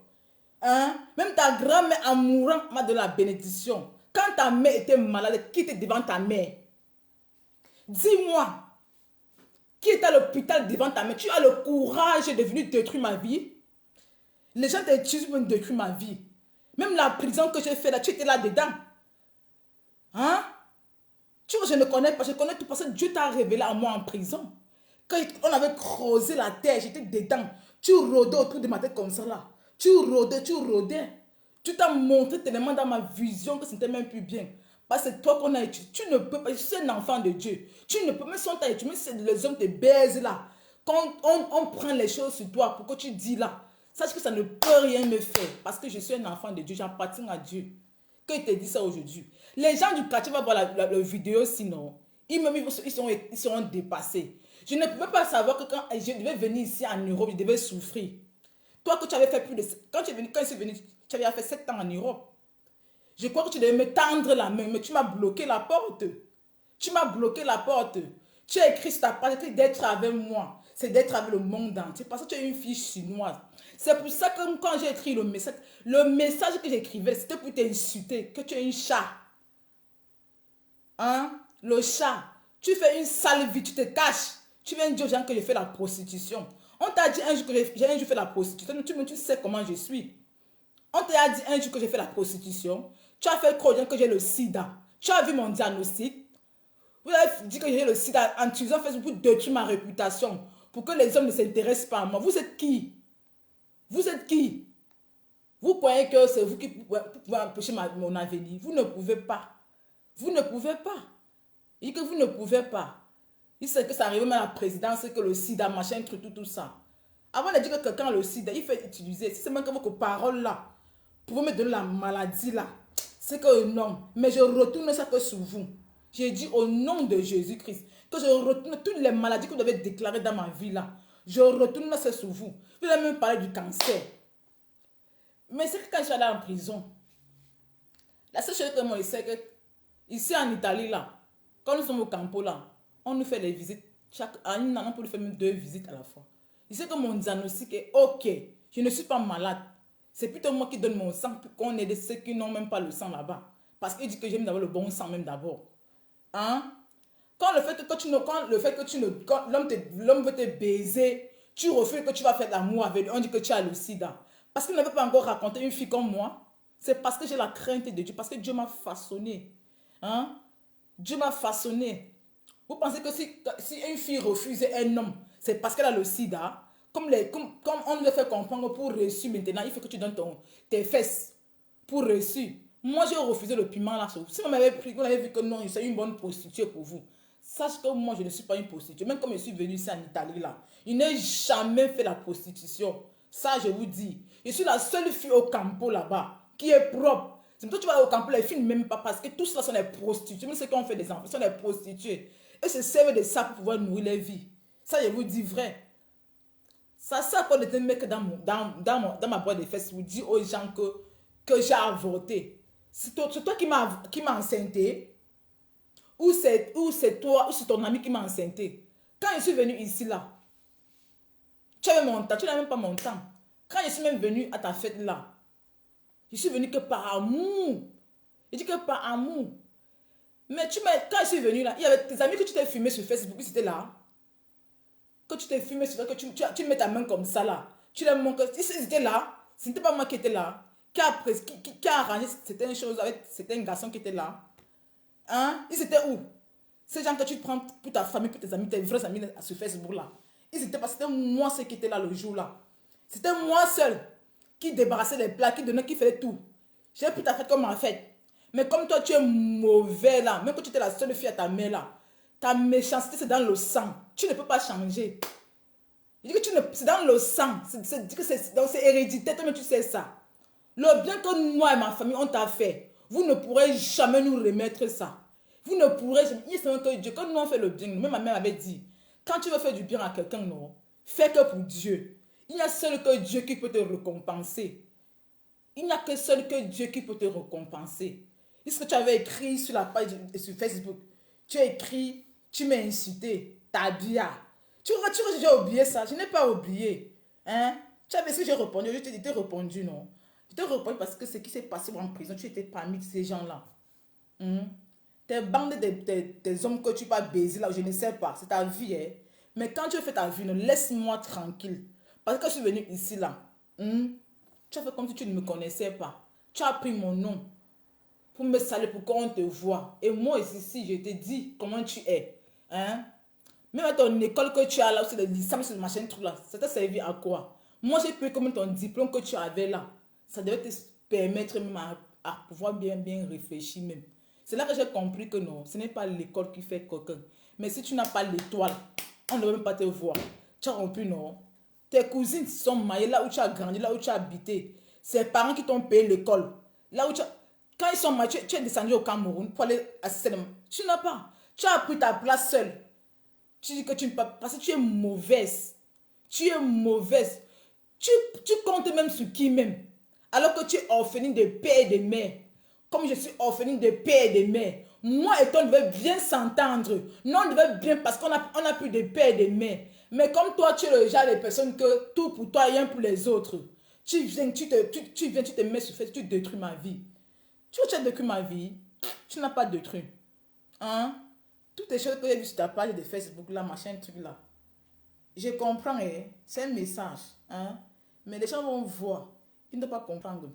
Hein? Même ta grand-mère en mourant m'a de la bénédiction. Quand ta mère était malade, qui était devant ta mère? Dis-moi, qui est à l'hôpital devant ta mère? Tu as le courage de venir détruire ma vie? Les gens t'utilisent pour détruire ma vie. Même la prison que j'ai fait là, tu étais là dedans. Hein? Tu vois, je ne connais pas, je connais tout parce que Dieu t'a révélé à moi en prison. Quand on avait creusé la terre, j'étais dedans. Tu rôdais autour de ma tête comme ça là. Tu rôdais, tu rôdais. Tu t'as montré tellement dans ma vision que ce n'était même plus bien. Parce que toi qu'on a étudié, tu ne peux pas, je suis un enfant de Dieu. Tu ne peux même si on t'a étudié, c'est les hommes te baisent là. Quand on prend les choses sur toi pour que tu dis là, sache que ça ne peut rien me faire. Parce que je suis un enfant de Dieu, j'appartiens à Dieu. Que il te dit ça aujourd'hui. Les gens du quartier vont voir la vidéo sinon. Ils seront dépassés. Je ne pouvais pas savoir que quand je devais venir ici en Europe, je devais souffrir. Toi que tu avais fait plus de... Quand je suis venu, tu avais fait 7 ans en Europe. Je crois que tu devais me tendre la main, mais tu m'as bloqué la porte. Tu m'as bloqué la porte. Tu as écrit sur ta page que d'être avec moi, c'est d'être avec le monde entier. Parce que tu es une fille chinoise. C'est pour ça que quand j'ai écrit le message que j'écrivais, c'était pour t'insulter, que tu es une chat. Hein? Le chat. Tu fais une sale vie, tu te caches. Tu viens dire aux gens que j'ai fait la prostitution. On t'a dit un jour que j'ai fait la prostitution. Tu sais comment je suis. On t'a dit un jour que j'ai fait la prostitution. Tu as fait croire que j'ai le sida. Tu as vu mon diagnostic. Vous avez dit que j'ai le sida en utilisant Facebook pour détruire ma réputation. Pour que les hommes ne s'intéressent pas à moi. Vous êtes qui? Vous êtes qui? Vous croyez que c'est vous qui pouvez empêcher mon avenir? Vous ne pouvez pas. Vous ne pouvez pas. Il dit que vous ne pouvez pas. Il sait que ça arrive même à la présidence, que le sida, machin, truc, tout ça. Avant de dire que quelqu'un a le sida, il fait utiliser. Si c'est même que vos paroles là, pour me donner la maladie là, c'est que non. Mais je retourne ça que sur vous. J'ai dit au nom de Jésus-Christ que je retourne toutes les maladies que vous avez déclarées dans ma vie là. Je retourne ça sur vous. Vous avez même parlé du cancer. Mais c'est que quand je suis allée en prison, la seule chose que moi je sais que ici en Italie là, quand nous sommes au campo là, on nous fait des visites. Chaque année, on peut nous faire même 2 visites à la fois. Je sais que mon diagnostic est ok. Je ne suis pas malade. C'est plutôt moi qui donne mon sang pour qu'on aide ceux qui n'ont même pas le sang là-bas. Parce qu'il dit que j'aime d'avoir le bon sang même d'abord. Hein? Quand le fait que l'homme veut te baiser, tu refuses que tu vas faire l'amour avec lui, on dit que tu as le sida. Parce qu'il ne veut pas encore raconter une fille comme moi. C'est parce que j'ai la crainte de Dieu. Parce que Dieu m'a façonné. Hein? Dieu m'a façonné. Vous pensez que si une fille refuse un homme, c'est parce qu'elle a le sida? Comme on le fait comprendre pour réussir maintenant, il faut que tu donnes tes fesses pour réussir. Moi, j'ai refusé le piment là. Si vous m'avez pris, vous avez vu que non, c'est une bonne prostituée pour vous. Sache que moi, je ne suis pas une prostituée. Même comme je suis venue ici en Italie là, il n'a jamais fait la prostitution. Ça, je vous dis. Je suis la seule fille au campo là-bas qui est propre. C'est pour ça que tu vas au campo, les filles même pas parce que tous cela sont des prostituées. Même ceux qui ont fait des enfants sont des prostituées. Et se servent de ça pour pouvoir nourrir les vies. Ça, je vous dis vrai. Ça quoi de mettre dans ma boîte de fesses vous dire aux gens que j'ai avorté. C'est toi qui m'a enceinté. Ou c'est toi, ou c'est ton ami qui m'a enceinté. Quand je suis venue ici là, tu avais mon temps, tu n'as même pas mon temps. Quand je suis même venue à ta fête là, je suis venue que par amour. Je dis que par amour. Mais quand je suis venue là, il y avait tes amis que tu t'es filmé sur Facebook, ils étaient là. Que tu t'es filmé, c'est vrai que tu mets ta main comme ça là. Tu les montres. Ils étaient là. Ce n'était pas moi qui étais là. Qui a arrangé certaines choses avec certains garçons qui étaient là. Hein? Ils étaient où? Ces gens que tu prends pour ta famille, pour tes amis, tes vrais amis sur Facebook là. Ils étaient pas, c'était moi seul qui était là le jour là. C'était moi seul qui débarrassait les plats, qui donnait, qui faisait tout. J'ai pris ta fête comme ma fête. Mais comme toi, tu es mauvais là, même quand tu étais la seule fille à ta mère là, ta méchanceté c'est dans le sang. Tu ne peux pas changer. Je dis que c'est dans le sang. C'est héréditaire, toi-même tu sais ça. Le bien que moi et ma famille on t'a fait, vous ne pourrez jamais nous remettre ça. Vous ne pourrez jamais. Il sait que Dieu, quand nous on fait le bien, même ma mère avait dit, quand tu veux faire du bien à quelqu'un, non, fais que pour Dieu. Il n'y a seul que Dieu qui peut te récompenser. Il n'y a que seul que Dieu qui peut te récompenser. Est-ce que tu avais écrit sur la page sur Facebook, tu as écrit, tu m'as insulté, Tabia. Tu vois, j'ai oublié ça. Je n'ai pas oublié. Hein? Tu avais ce que j'ai répondu. Je t'ai répondu, non? Je t'ai répondu parce que ce qui s'est passé en prison, tu étais parmi ces gens-là. Tes bandes des hommes que tu vas baiser là, je ne sais pas. C'est ta vie, hein? Mais quand tu fais ta vie, laisse-moi tranquille. Parce que je suis venue ici là. Tu as fait comme si tu ne me connaissais pas. Tu as pris mon nom pour me saluer, pour qu'on te voit. Et moi ici, je te dis comment tu es. Hein? Même à ton école que tu as là, c'est le licence, le machin, truc là, ça t'a servi à quoi? Moi, j'ai pris comme ton diplôme que tu avais là. Ça devait te permettre même à pouvoir bien réfléchir même. C'est là que j'ai compris que non, ce n'est pas l'école qui fait quelqu'un. Mais si tu n'as pas l'étoile, on ne veut même pas te voir. Tu as rompu, non? Tes cousines sont mariées là où tu as grandi, là où tu as habité. C'est les parents qui t'ont payé l'école. Là où tu as... Quand ils sont mariés, tu es descendu au Cameroun pour aller assister. Tu n'as pas. Tu as pris ta place seule. Tu dis que tu ne peux pas, parce que tu es mauvaise. Tu es mauvaise. Tu comptes même sur qui même. Alors que tu es orpheline de père et de mère. Comme je suis orpheline de père et de mère. Moi et toi, on devait bien s'entendre. Non, on devait bien, parce qu'on a plus de père et de mère. Mais comme toi, tu es le genre de personne que tout pour toi et rien pour les autres. Tu viens, tu te mets sur fait, tu détruis ma vie. Tu as détruit ma vie. Tu n'as pas détruit. Hein? Toutes les choses que j'ai vues sur ta page de Facebook, là, machin, truc là. Je comprends, hein? C'est un message. Hein? Mais les gens vont voir. Ils ne doivent pas comprendre.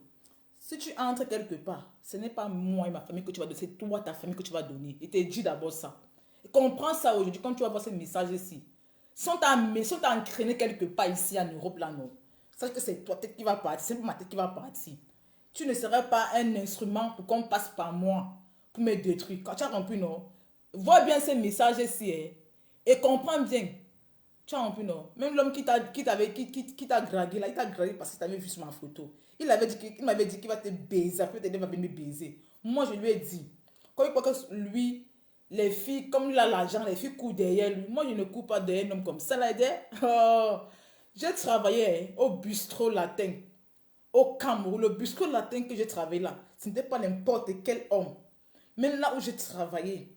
Si tu entres quelque part, ce n'est pas moi et ma famille que tu vas donner, c'est toi, ta famille que tu vas donner. Et te dis d'abord ça. Et comprends ça aujourd'hui quand tu vas voir ce message ici. Sont entraînés quelque part ici en Europe, là, non. Sache que c'est toi tête qui va partir, c'est ma tête qui va partir. Tu ne serais pas un instrument pour qu'on passe par moi pour me détruire. Quand tu as compris, non? Vois bien ces messages ici, hein, et comprends bien. Tu as compris, non? Même l'homme qui t'a dragué, là, il t'a dragué parce qu'il t'avait vu sur ma photo. Il m'avait dit qu'il va te baiser, après il va venir me baiser. Moi, je lui ai dit, quand il croit que lui, les filles, comme il a l'argent, les filles courent derrière lui. Moi, je ne cours pas derrière un homme comme ça, là. Oh, j'ai travaillé, hein, au bistrot latin, au Cameroun. Le bistrot latin que j'ai travaillé là, ce n'était pas n'importe quel homme. Même là où j'ai travaillé,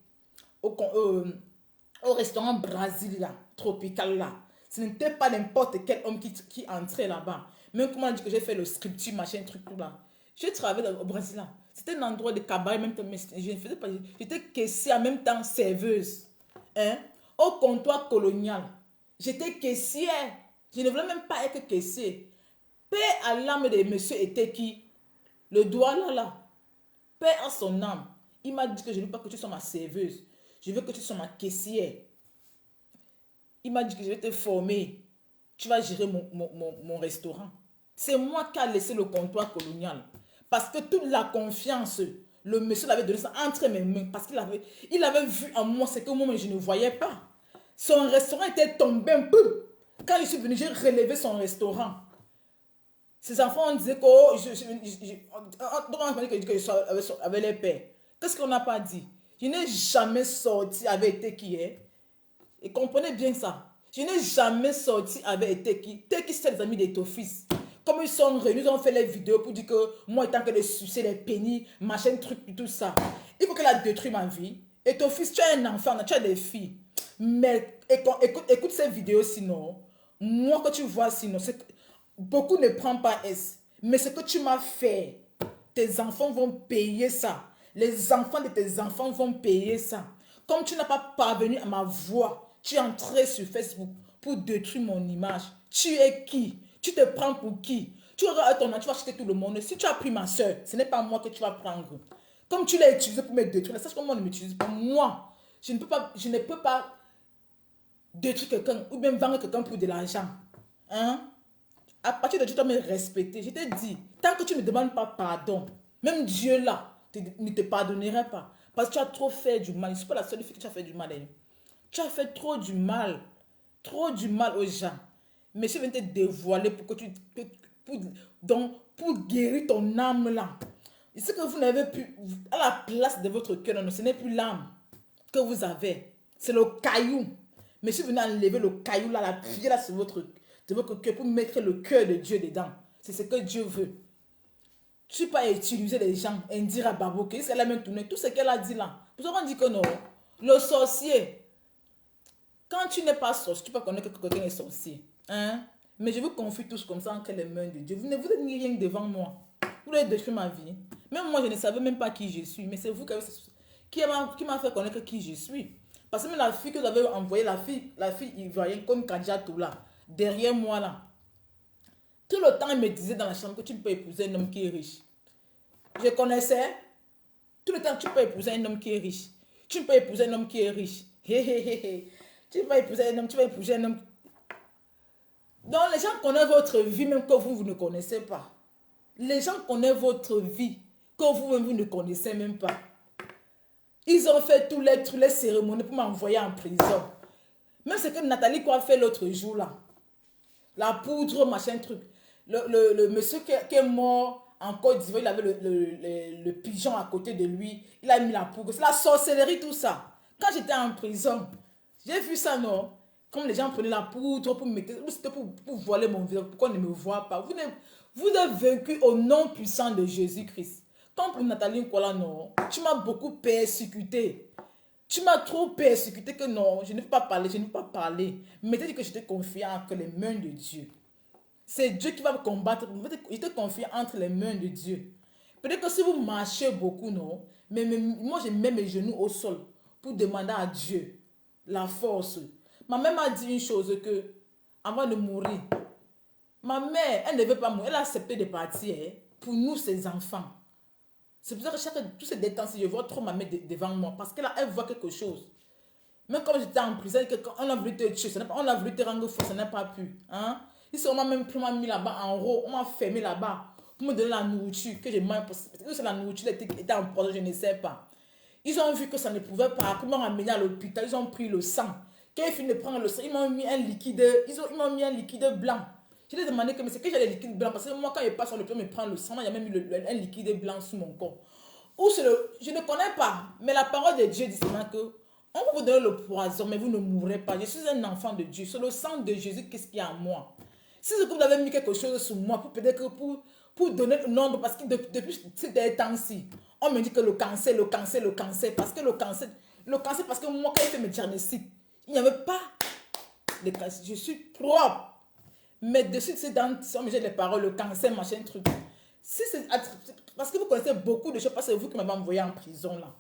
au restaurant Brasilia, tropical là. Ce n'était pas n'importe quel homme qui entrait là-bas. Même comment on dit que j'ai fait le scripture, machin, truc tout là. J'ai travaillé au Brésil là. C'était un endroit de cabaret, même temps, mais je ne faisais pas. J'étais caissière en même temps serveuse. Hein? Au comptoir colonial. J'étais caissière. Je ne voulais même pas être caissier. Paix à l'âme de monsieur était qui? Le doigt là. Paix à son âme. Il m'a dit que je ne veux pas que tu sois ma serveuse. Je veux que tu sois ma caissière. Il m'a dit que je vais te former. Tu vas gérer mon restaurant. C'est moi qui ai laissé le comptoir colonial. Parce que toute la confiance, le monsieur l'avait donné ça entre mes mains. Parce qu'il avait vu en moi ce que moi je ne voyais pas. Son restaurant était tombé un peu. Quand je suis venue, j'ai relevé son restaurant. Ses enfants disaient que avec les pères. Qu'est-ce qu'on n'a pas dit? Je n'ai jamais sorti avec été qui est. Et comprenez bien ça. Je n'ai jamais sorti avec été qui. Tes qui c'est les amis de ton fils. Comme ils sont réunis, ils ont fait les vidéos pour dire que moi étant que de sucer les pénis, machin, truc, tout ça. Il faut qu'elle a détruit ma vie. Et ton fils, tu as un enfant, tu as des filles. Mais écoute ces vidéos sinon. Moi que tu vois sinon, beaucoup ne prennent pas S. Mais ce que tu m'as fait, tes enfants vont payer ça. Les enfants de tes enfants vont payer ça. Comme tu n'as pas parvenu à ma voix, tu es entré sur Facebook pour détruire mon image. Tu es qui? Tu te prends pour qui? Tu regardes ton âme, tu vas acheter tout le monde. Si tu as pris ma soeur, ce n'est pas moi que tu vas prendre. Comme tu l'as utilisé pour me détruire, sache comment on ne m'utilise pas. Moi, je ne peux pas détruire quelqu'un ou bien vendre quelqu'un pour de l'argent. Hein? À partir de tu dois me respecter. Je t'ai dit, tant que tu ne me demandes pas pardon, même Dieu là ne te pardonnera pas. Parce que tu as trop fait du mal. Je ne suis pas la seule fille que tu as fait du mal. Hein. Tu as fait trop du mal aux gens. Mais je viens te dévoiler pour que pour guérir ton âme là. Et ce que vous n'avez plus, à la place de votre cœur, non, ce n'est plus l'âme que vous avez. C'est le caillou. Mais je venais enlever le caillou là, la pierre là sur votre cœur pour mettre le cœur de Dieu dedans. C'est ce que Dieu veut. Tu ne peux pas utiliser les gens et dire à Babo qu'elle a même tourné. Tout ce qu'elle a dit là. Pour ça qu'on dit que non. Le sorcier. Quand tu n'es pas sorcier, tu peux connaître que quelqu'un est sorcier. Hein? Mais je vous confie tous comme ça entre les mains de Dieu. Vous n'êtes rien devant moi. Vous avez détruit ma vie. Même moi, je ne savais même pas qui je suis. Mais c'est vous qui m'a fait connaître qui je suis. Parce que même la fille que vous avez envoyée, la fille ivoirienne comme Kadja Toula, derrière moi là, tout le temps, elle me disait dans la chambre que tu ne peux épouser un homme qui est riche. Je connaissais. Tout le temps, tu peux épouser un homme qui est riche. Tu ne peux épouser un homme qui est riche. Tu vas épouser un homme, tu vas épouser un homme. Donc, les gens connaissent votre vie même que vous ne connaissez pas. Les gens connaissent votre vie que vous ne connaissez même pas. Ils ont fait toutes les cérémonies pour m'envoyer en prison. Même ce que Nathalie a fait l'autre jour là. La poudre, machin truc. Le monsieur qui est mort en Côte d'Ivoire, il avait le pigeon à côté de lui. Il a mis la poudre. C'est la sorcellerie, tout ça. Quand j'étais en prison, j'ai vu ça, non? Comme les gens prenaient la poudre pour me mettre. C'était pour voiler mon visage, pour qu'on ne me voit pas. Vous êtes vaincu au nom puissant de Jésus-Christ. Comme pour Nathalie Nkola, non, tu m'as beaucoup persécuté. Tu m'as trop persécuté que non, je ne peux pas parler, je ne peux pas parler. Mais tu dis que je te confie entre les mains de Dieu. C'est Dieu qui va me combattre. Je te confie entre les mains de Dieu. Peut-être que si vous marchez beaucoup, non, mais moi je mets mes genoux au sol pour demander à Dieu la force. Ma mère m'a dit une chose que, avant de mourir, ma mère, elle ne veut pas mourir, elle a accepté de partir pour nous, ses enfants. C'est pour ça que tous ces temps-ci, je vois trop ma mère devant moi. Parce qu'elle elle voit quelque chose. Même quand j'étais en prison, on a voulu te tuer, on a voulu te rendre fou, ça n'a pas pu. Hein? Ils m'a même mis là-bas en haut, on m'a fermé là-bas pour me donner la nourriture que j'ai mange. Parce que la nourriture était en poison, je ne sais pas. Ils ont vu que ça ne pouvait pas. Ils m'ont ramené à l'hôpital, ils ont pris le sang. Quand ils finissent de prendre le sang, ils m'ont mis un liquide, blanc. Je lui ai demandé que c'est que j'ai le liquide blanc. Parce que moi, quand je passe sur le pied, je me prends le sang, il y a même eu un liquide blanc sur mon corps. Ou je ne connais pas, mais la parole de Dieu dit seulement que on va vous donner le poison, mais vous ne mourrez pas. Je suis un enfant de Dieu. Sur le sang de Jésus, qu'est-ce qu'il y a en moi? Si vous avez mis quelque chose sur moi, peut-être pour donner le nombre, parce que depuis ces temps-ci, on me dit que le cancer, parce que le cancer, parce que moi, quand j'ai fait mes diagnostics, il n'y avait pas de cancer. Je suis propre. Mais dessus, c'est dans, si on me dit les paroles, le cancer, machin, truc. Si parce que vous connaissez beaucoup de choses, parce que c'est vous qui m'avez envoyé en prison, là.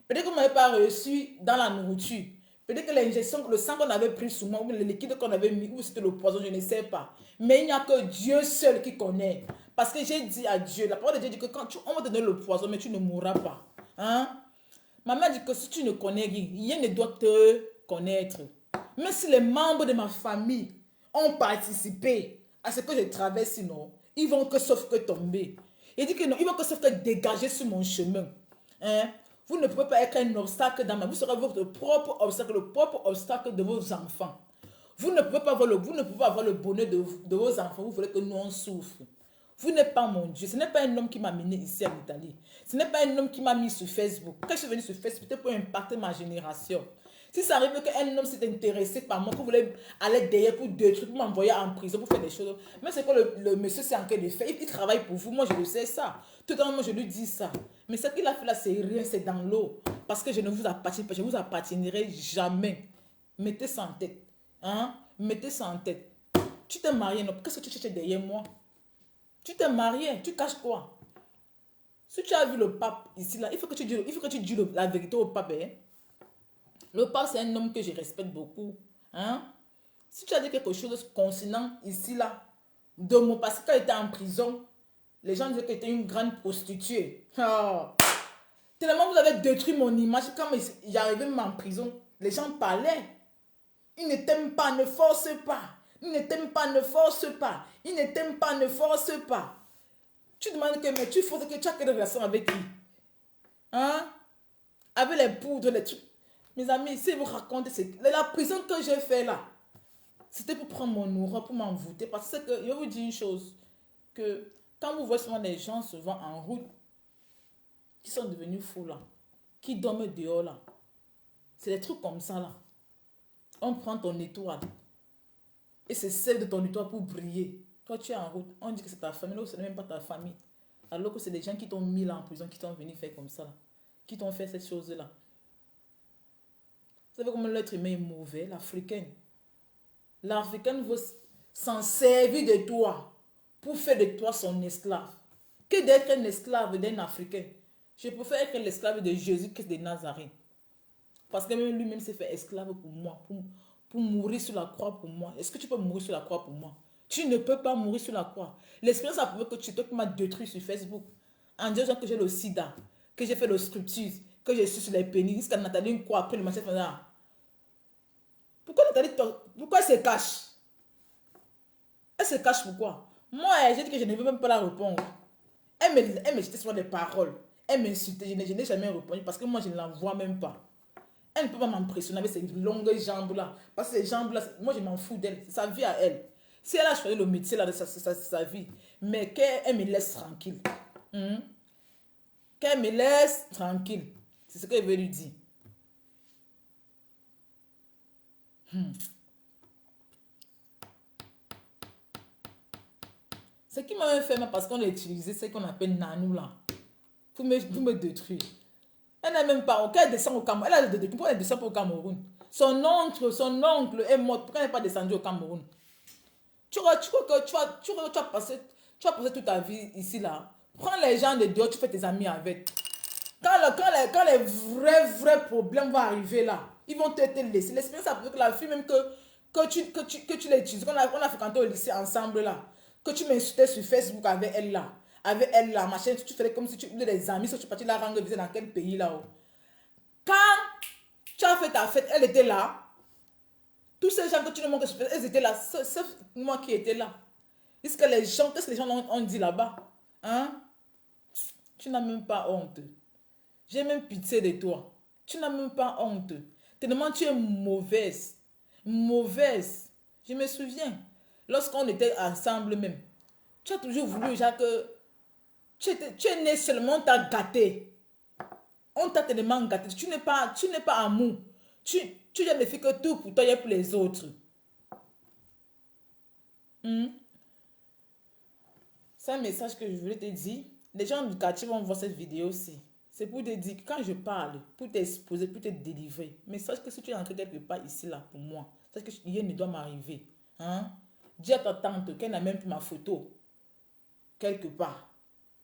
Peut-être que vous ne m'avez pas reçu dans la nourriture. Peut-être que l'injection, le sang qu'on avait pris sur moi, ou le liquide qu'on avait mis, ou c'était le poison, je ne sais pas. Mais il n'y a que Dieu seul qui connaît. Parce que j'ai dit à Dieu, la parole de Dieu dit que on va te donner le poison, mais tu ne mourras pas. Hein? Ma mère dit que si tu ne connais rien ne doit te connaître. Même si les membres de ma famille ont participé à ce que je traverse, sinon, ils vont que sauf que tomber. Il dit que non, ils vont que sauf que dégager sur mon chemin. Hein? Vous ne pouvez pas être un obstacle dans ma vie. Vous serez votre propre obstacle, le propre obstacle de vos enfants. Vous ne pouvez pas avoir le bonheur de vos enfants. Vous voulez que nous on souffre. Vous n'êtes pas mon Dieu. Ce n'est pas un homme qui m'a mené ici en Italie. Ce n'est pas un homme qui m'a mis sur Facebook. Quand je suis venu sur Facebook, c'était pour impacter ma génération. Si ça arrive qu'un homme s'est intéressé par moi, que vous voulez aller derrière pour détruire, pour m'envoyer en prison, pour faire des choses. Mais c'est que le monsieur c'est en train de faire. Il travaille pour vous. Moi, je le sais ça. Tout le temps, moi, je lui dis ça. Mais ce qu'il a fait là, c'est rien, c'est dans l'eau. Parce que je ne vous appartiens pas. Je ne vous appartiendrai jamais. Mettez ça en tête. Hein? Mettez ça en tête. Tu t'es marié, non? Qu'est-ce que tu cherches derrière moi? Tu t'es marié. Tu caches quoi? Si tu as vu le pape ici, là, il faut que tu dises la vérité au pape. Hein? Le pape, c'est un homme que je respecte beaucoup. Hein? Si tu as dit quelque chose concernant ici, là, de moi, parce que quand j'étais en prison, les gens disaient que j'étais une grande prostituée. Ah. Tellement vous avez détruit mon image, quand j'arrivais même en prison, les gens parlaient. Ils ne t'aiment pas, ne force pas. Ils ne t'aiment pas, ne force pas. Ils ne t'aiment pas, ne force pas. Tu demandes que, mais tu faisais que tu as quelle relation avec qui? Hein? Avec les poudres, les trucs. Mes amis, si vous racontez, la prison que j'ai fait là, c'était pour prendre mon nourriture, pour m'envoûter. Parce que, je vais vous dire une chose, que quand vous voyez souvent des gens souvent en route, qui sont devenus fous là, qui dorment dehors là, c'est des trucs comme ça là. On prend ton étoile et c'est celle de ton étoile pour briller. Toi, tu es en route, on dit que c'est ta famille, là, ce n'est même pas ta famille. Alors que c'est des gens qui t'ont mis là en prison, qui t'ont venu faire comme ça là, qui t'ont fait cette chose là. Vous savez comment l'être humain est mauvais, l'Africain. L'Africain veut s'en servir de toi pour faire de toi son esclave. Que d'être un esclave d'un Africain. Je préfère être l'esclave de Jésus que de Nazareth. Parce que même lui-même s'est fait esclave pour moi, pour mourir sur la croix pour moi. Est-ce que tu peux mourir sur la croix pour moi? Tu ne peux pas mourir sur la croix. L'expérience a prouvé que tu m'as détruit sur Facebook en disant que j'ai le sida, que j'ai fait le striptease, que je suis sur les pénis, jusqu'à Nathalie une croix après le machin. Pourquoi Nathalie, pourquoi elle se cache? Elle se cache pourquoi? Moi, j'ai dit que je ne veux même pas la répondre. Elle me jetait sur des paroles. Elle m'insultait. Je n'ai jamais répondu parce que moi, je ne la vois même pas. Elle ne peut pas m'impressionner avec ces longues jambes-là. Parce que ces jambes-là, moi, je m'en fous d'elle. C'est sa vie à elle. Si elle a choisi le métier là, de sa vie, mais qu'elle me laisse tranquille. Qu'elle me laisse tranquille. C'est ce que je veux lui dire. Ce qui m'a fait mal parce qu'on a utilisé ce qu'on appelle nanou là. Pour me détruire. Elle n'a même pas. Quand elle descend au Cameroun, elle a des pourquoi elle descend pas au Cameroun? Son oncle est mort. Pourquoi elle n'est pas descendue au Cameroun? Tu crois que tu vas passer toute ta vie ici là. Prends les gens de dehors, tu fais tes amis avec. Quand les vrais problèmes vont arriver là, ils vont te laisser. L'expérience a prouvé que la fille même que tu l'as utilisée, on a fréquenté au lycée ensemble là, que tu m'insultais sur Facebook avec elle là, machin, tu faisais comme si tu étais des amis, si tu partais la rendre visite dans quel pays là. Quand tu as fait ta fête, elle était là. Tous ces gens que tu ne montres sur Facebook, elles étaient là, sauf moi qui étais là. Qu'est-ce que les gens ont dit là-bas? Hein? Tu n'as même pas honte. J'ai même pitié de toi. Tu n'as même pas honte. Tellement tu es mauvaise. Mauvaise. Je me souviens, lorsqu'on était ensemble même, tu as toujours voulu, Jacques, tu es né seulement, on t'a gâté. On t'a tellement gâté. Tu n'es pas amour. Tu ne fais que tout pour toi et pour les autres. C'est un message que je voulais te dire. Les gens du quartier vont voir cette vidéo-ci. C'est pour te dire que quand je parle, pour t'exposer, pour te délivrer. Mais sache que si tu es entré quelque part ici, là, pour moi, sache que rien ne doit m'arriver. Hein? Dis à ta tante qu'elle n'a même plus ma photo. Quelque part.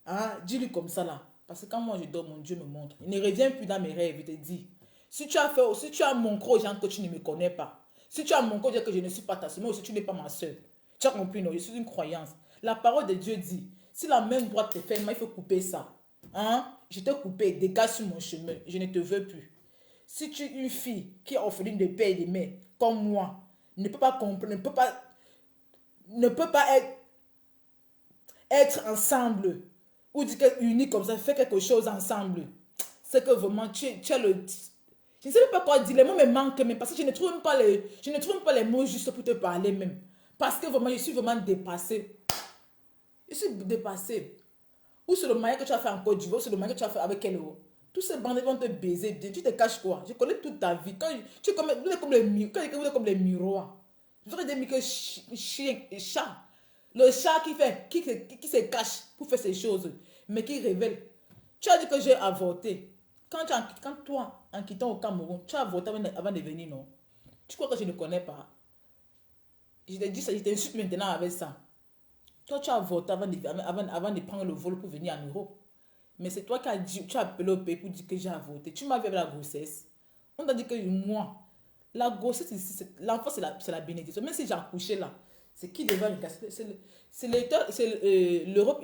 Hein? Dis-lui comme ça, là. Parce que quand moi je dors, mon Dieu me montre. Il ne revient plus dans mes rêves, je te dis. Si tu as montré aux gens que tu ne me connais pas, si tu as montré aux gens que je ne suis pas ta soeur, mais aussi tu n'es pas ma soeur. Tu as compris, non? Je suis une croyance. La parole de Dieu dit, si la main droite te fait mal, il faut couper ça. Hein? Je t'ai coupé, dégage sur mon chemin. Je ne te veux plus. Si tu es une fille qui est orpheline de père et de mère, comme moi, ne peut pas comprendre, ne peut pas être ensemble, ou dire que unis comme ça, faire quelque chose ensemble. C'est que vraiment, tu as le... Je ne sais même pas quoi dire, les mots me manquent même, parce que je ne trouve même pas les mots justes pour te parler même. Parce que vraiment, je suis vraiment dépassée. Je suis dépassée. Ou sur le mariage que tu as fait en Côte d'Ivoire, ou sur le mariage que tu as fait avec elle. Tous ces bandits vont te baiser. Tu te caches quoi? Je connais toute ta vie. Quand tu es comme les miroirs. Je voudrais dire que chien et chat. Le chat qui se cache pour faire ces choses, mais qui révèle. Tu as dit que j'ai avorté. Quand toi, en quittant au Cameroun, tu as avorté avant de venir, non? Tu crois que je ne connais pas? Je t'ai dit ça, je t'insulte maintenant avec ça. Toi, tu as avorté avant de prendre le vol pour venir en Europe. Mais c'est toi qui as appelé au pays pour dire que j'ai avorté. Tu m'as vu avec la grossesse. On t'a dit que moi, La grossesse ici, l'enfant, c'est la bénédiction. Même si j'ai accouché là, c'est qui devait regarder? C'est l'Europe,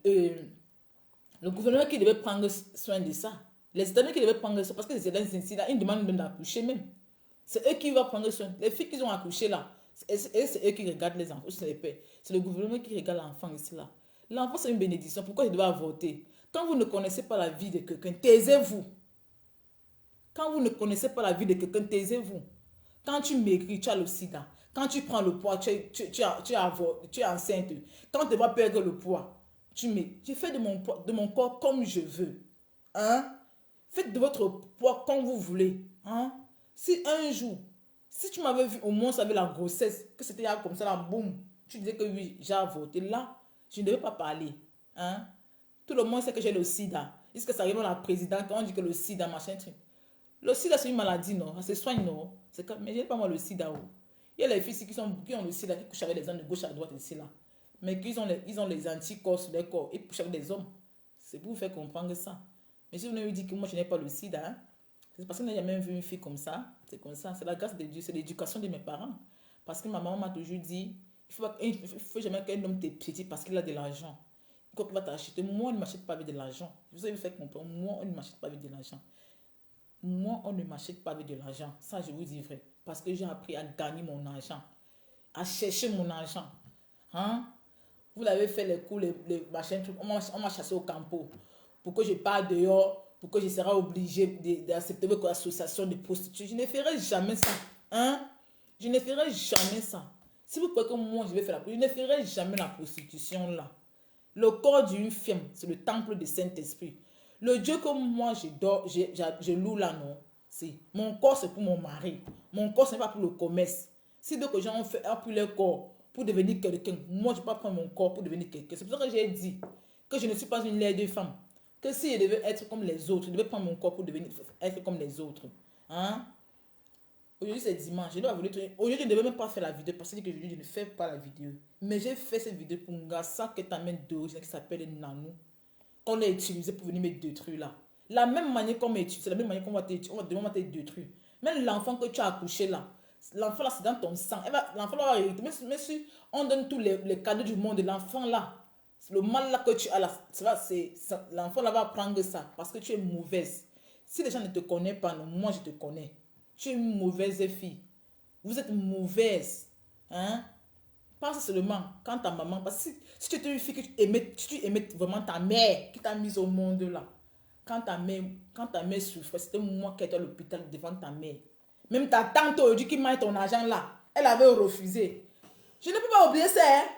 euh, le gouvernement qui devait prendre soin de ça. Les États-Unis qui devaient prendre soin, parce que les États-Unis, ils demandent même d'accoucher même. C'est eux qui vont prendre soin. Les filles qui ont accouché là, c'est eux qui regardent les enfants, c'est les pères. C'est le gouvernement qui regarde l'enfant ici là. L'enfant, c'est une bénédiction. Pourquoi je dois avorter? Quand vous ne connaissez pas la vie de quelqu'un, taisez-vous. Quand vous ne connaissez pas la vie de quelqu'un, taisez-vous. Quand tu maigris, tu as le sida. Quand tu prends le poids, tu es enceinte. Quand tu vas perdre le poids, je fais de mon corps comme je veux. Hein? Faites de votre poids comme vous voulez. Hein? Si un jour, si tu m'avais vu au moins avec la grossesse, que c'était comme ça, là, boum, tu disais que oui, j'ai avorté. Là, je ne devais pas parler. Hein? Tout le monde sait que j'ai le sida. Est-ce que ça arrive à la présidente quand on dit que le sida, machin, truc. Le sida, c'est une maladie, non? Ça se soigne, non? Mais j'ai pas moi le sida. Oh. Il y a les filles qui ont le sida, qui couchent avec les hommes de gauche à droite ici, là. Mais ils ont les anticorps sur les corps. Ils couchent avec des hommes. C'est pour vous faire comprendre ça. Mais si vous me dites que moi, je n'ai pas le sida, hein, c'est parce que j'ai jamais vu une fille comme ça. C'est comme ça. C'est la grâce de Dieu. C'est l'éducation de mes parents. Parce que ma maman m'a toujours dit, il faut jamais qu'un homme te petit parce qu'il a de l'argent. Quand il va t'acheter, moi, on ne m'achète pas avec de l'argent. Vous avez fait comprendre, moi, on ne m'achète pas avec de l'argent. Moi, on ne m'achète pas avec de l'argent. Ça, je vous dis vrai. Parce que j'ai appris à gagner mon argent. À chercher mon argent. Hein? Vous l'avez fait les coups, les machins, on m'a chassé au campo. Pour que je parte dehors, pour que je serai obligé d'accepter votre association de prostituées. Je ne ferai jamais ça. Hein? Je ne ferai jamais ça. Si vous croyez que moi, je vais faire la prostitution, je ne ferai jamais la prostitution là. Le corps d'une femme, c'est le temple du Saint-Esprit. Le Dieu que moi, je loue là, non. Mon corps, c'est pour mon mari. Mon corps, ce n'est pas pour le commerce. Si d'autres gens ont pris leur corps pour devenir quelqu'un, moi, je ne peux pas prendre mon corps pour devenir quelqu'un. C'est pour ça que j'ai dit que je ne suis pas une laide femme. Que si je devais être comme les autres, je devais prendre mon corps pour être comme les autres. Hein? Aujourd'hui, c'est dimanche. Aujourd'hui, je ne devais même pas faire la vidéo parce que je ne fais pas la vidéo. Mais j'ai fait cette vidéo pour Ngassa qui est un d'origine qui s'appelle Nanou. Qu'on a utilisé pour venir me détruire là. La même manière qu'on m'a utilisé, c'est la même manière qu'on va te détruire. Même l'enfant que tu as accouché là, l'enfant là c'est dans ton sang. L'enfant là va hériter. Mais si on donne tous les cadeaux du monde de l'enfant là, le mal là que tu as là, l'enfant là va prendre ça parce que tu es mauvaise. Si les gens ne te connaissent pas, non, moi je te connais. Tu es une mauvaise fille. Vous êtes mauvaise. Hein? Pense seulement quand ta maman, parce que si tu étais une fille que tu aimais vraiment ta mère qui t'a mise au monde là, quand ta mère souffrait, c'était moi qui étais à l'hôpital devant ta mère. Même ta tante aujourd'hui qui m'a ton argent là, elle avait refusé. Je ne peux pas oublier ça. Hein?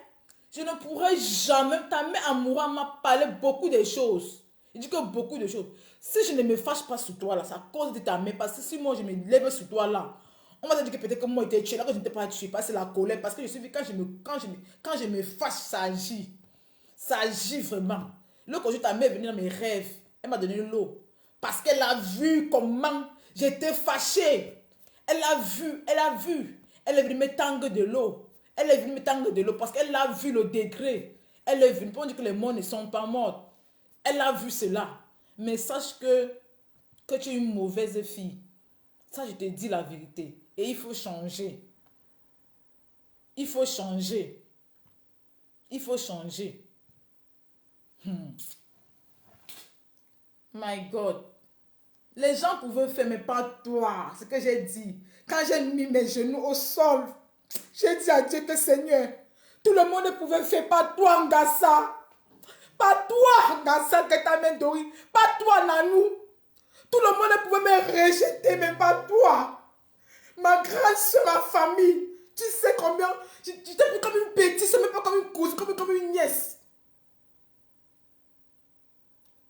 Je ne pourrai jamais. Ta mère amoureux m'a parlé beaucoup de choses. Il dit que beaucoup de choses. Si je ne me fâche pas sur toi là, c'est à cause de ta mère. Parce que si moi je me lève sur toi là, on va te dire que peut-être que moi j'étais tué, là que je n'étais pas tué, parce que c'est la colère, parce que je suis vu quand je me fâche, ça agit. Ça agit vraiment. L'autre jour, ta mère est venue dans mes rêves, elle m'a donné l'eau. Parce qu'elle a vu comment j'étais fâchée. Elle a vu. Elle est venue me tendre de l'eau. Elle est venue me tendre de l'eau parce qu'elle a vu le degré. Elle est venue, pour dire que les morts ne sont pas morts. Elle a vu cela. Mais sache que tu es une mauvaise fille. Ça, je te dis la vérité. Et il faut changer. Il faut changer. Il faut changer. My God. Les gens pouvaient faire, mais pas toi. C'est ce que j'ai dit. Quand j'ai mis mes genoux au sol, j'ai dit à Dieu que Seigneur, tout le monde pouvait faire, pas toi, Ngassa. Pas toi, Ngassa, que ta main Dori. Pas toi, Nanou. Tout le monde pouvait me rejeter, mais pas toi. Ma grande soeur, ma famille. Tu sais combien. Je t'ai pris comme une petite, même pas comme une cousine, comme une nièce.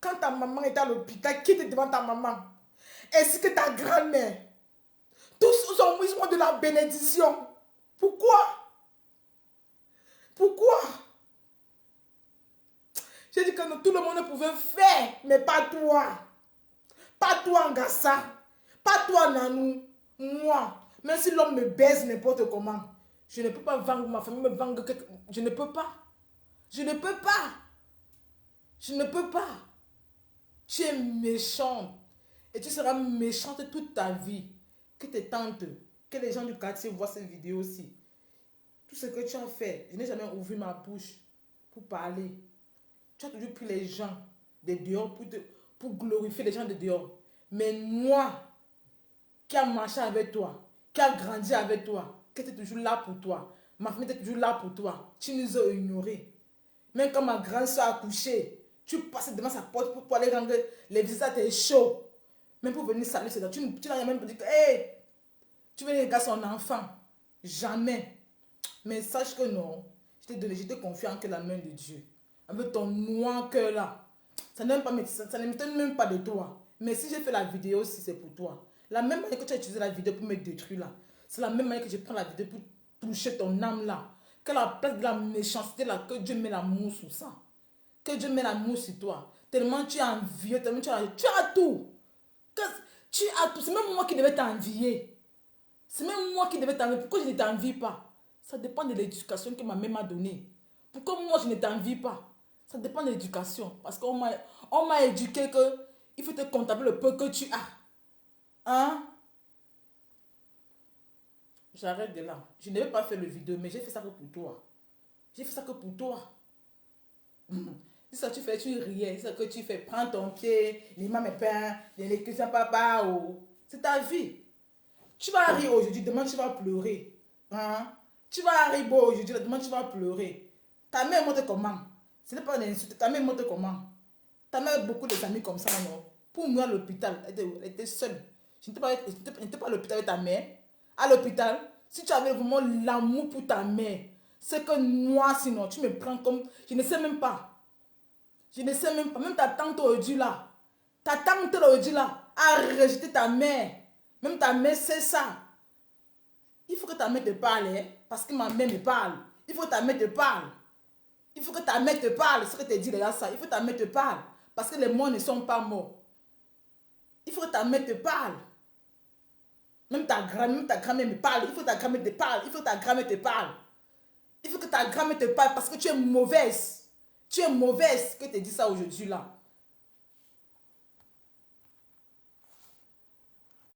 Quand ta maman était à l'hôpital, qui était devant ta maman? Est-ce que ta grand-mère? Tous ont mis de la bénédiction. Pourquoi? Pourquoi? J'ai dit que tout le monde pouvait faire, mais pas toi. Pas toi, Ngassa. Pas toi, Nanou. Moi. Même si l'homme me baise n'importe comment, je ne peux pas vendre ma famille, me vendre quelque... Je ne peux pas. Je ne peux pas. Je ne peux pas. Tu es méchante. Et tu seras méchante toute ta vie. que tes tantes, que les gens du quartier voient cette vidéo aussi. Tout ce que tu as fait, je n'ai jamais ouvert ma bouche pour parler. Tu as toujours pris les gens de dehors pour glorifier les gens de dehors. Mais moi, qui a marché avec toi, qui a grandi avec toi, qui était toujours là pour toi, ma famille était toujours là pour toi, tu nous as ignorés. Même quand ma grande soeur a couché, tu passais devant sa porte pour aller rendre les visites, étaient chauds. Même pour venir saluer, tu n'as même pas dit que hey, tu veux regarder son enfant. Jamais. Mais sache que non, je t'ai confié en que la main de Dieu. Avec ton noir cœur là, ça ne m'étonne même pas de toi. Mais si j'ai fait la vidéo aussi, c'est pour toi. La même manière que tu as utilisé la vidéo pour me détruire là, c'est la même manière que je prends la vidéo pour toucher ton âme là. Que la place de la méchanceté là, que Dieu met l'amour sur ça. Que Dieu met l'amour sur toi. Tellement tu es envieux, tellement tu as tout. Que tu as tout. C'est même moi qui devais t'envier. C'est même moi qui devais t'envier. Pourquoi je ne t'envie pas? Ça dépend de l'éducation que ma mère m'a donnée. Pourquoi moi je ne t'envie pas? Ça dépend de l'éducation. Parce qu'on m'a éduqué que il faut te comptabiliser le peu que tu as. Hein? J'arrête de là. Je ne vais pas faire le vidéo, mais j'ai fait ça que pour toi. J'ai fait ça que pour toi. C'est ça que tu fais, tu riais. C'est ça que tu fais. Prends ton pied, l'imam est peint, les cuissons papa. Oh. C'est ta vie. Tu vas rire aujourd'hui, demain tu vas pleurer. Hein? Tu vas rire aujourd'hui, demain tu vas pleurer. Ta mère monte comment? Ce n'est pas une insulte. Ta mère monte comment? Ta mère a beaucoup d'amis comme ça, non? Pour moi, à l'hôpital, elle était seule. Je n'étais pas à l'hôpital avec ta mère. À l'hôpital, si tu avais vraiment l'amour pour ta mère, c'est que moi, sinon, tu me prends comme... Je ne sais même pas. Je ne sais même pas. Même ta tante aujourd'hui là. Ta tante aujourd'hui là a rejeté ta mère. Même ta mère sait ça. Il faut que ta mère te parle, hein, parce que ma mère me parle. Il faut que ta mère te parle. Il faut que ta mère te parle. Ce que tu dis là, ça. Il faut que ta mère te parle. Parce que les morts ne sont pas morts. Il faut que ta mère te parle. Même ta grand-mère me parle. Il faut que ta grand-mère te parle. Il faut que ta grand-mère te parle. Il faut que ta grand-mère te parle parce que tu es mauvaise. Tu es mauvaise que tu dis ça aujourd'hui là.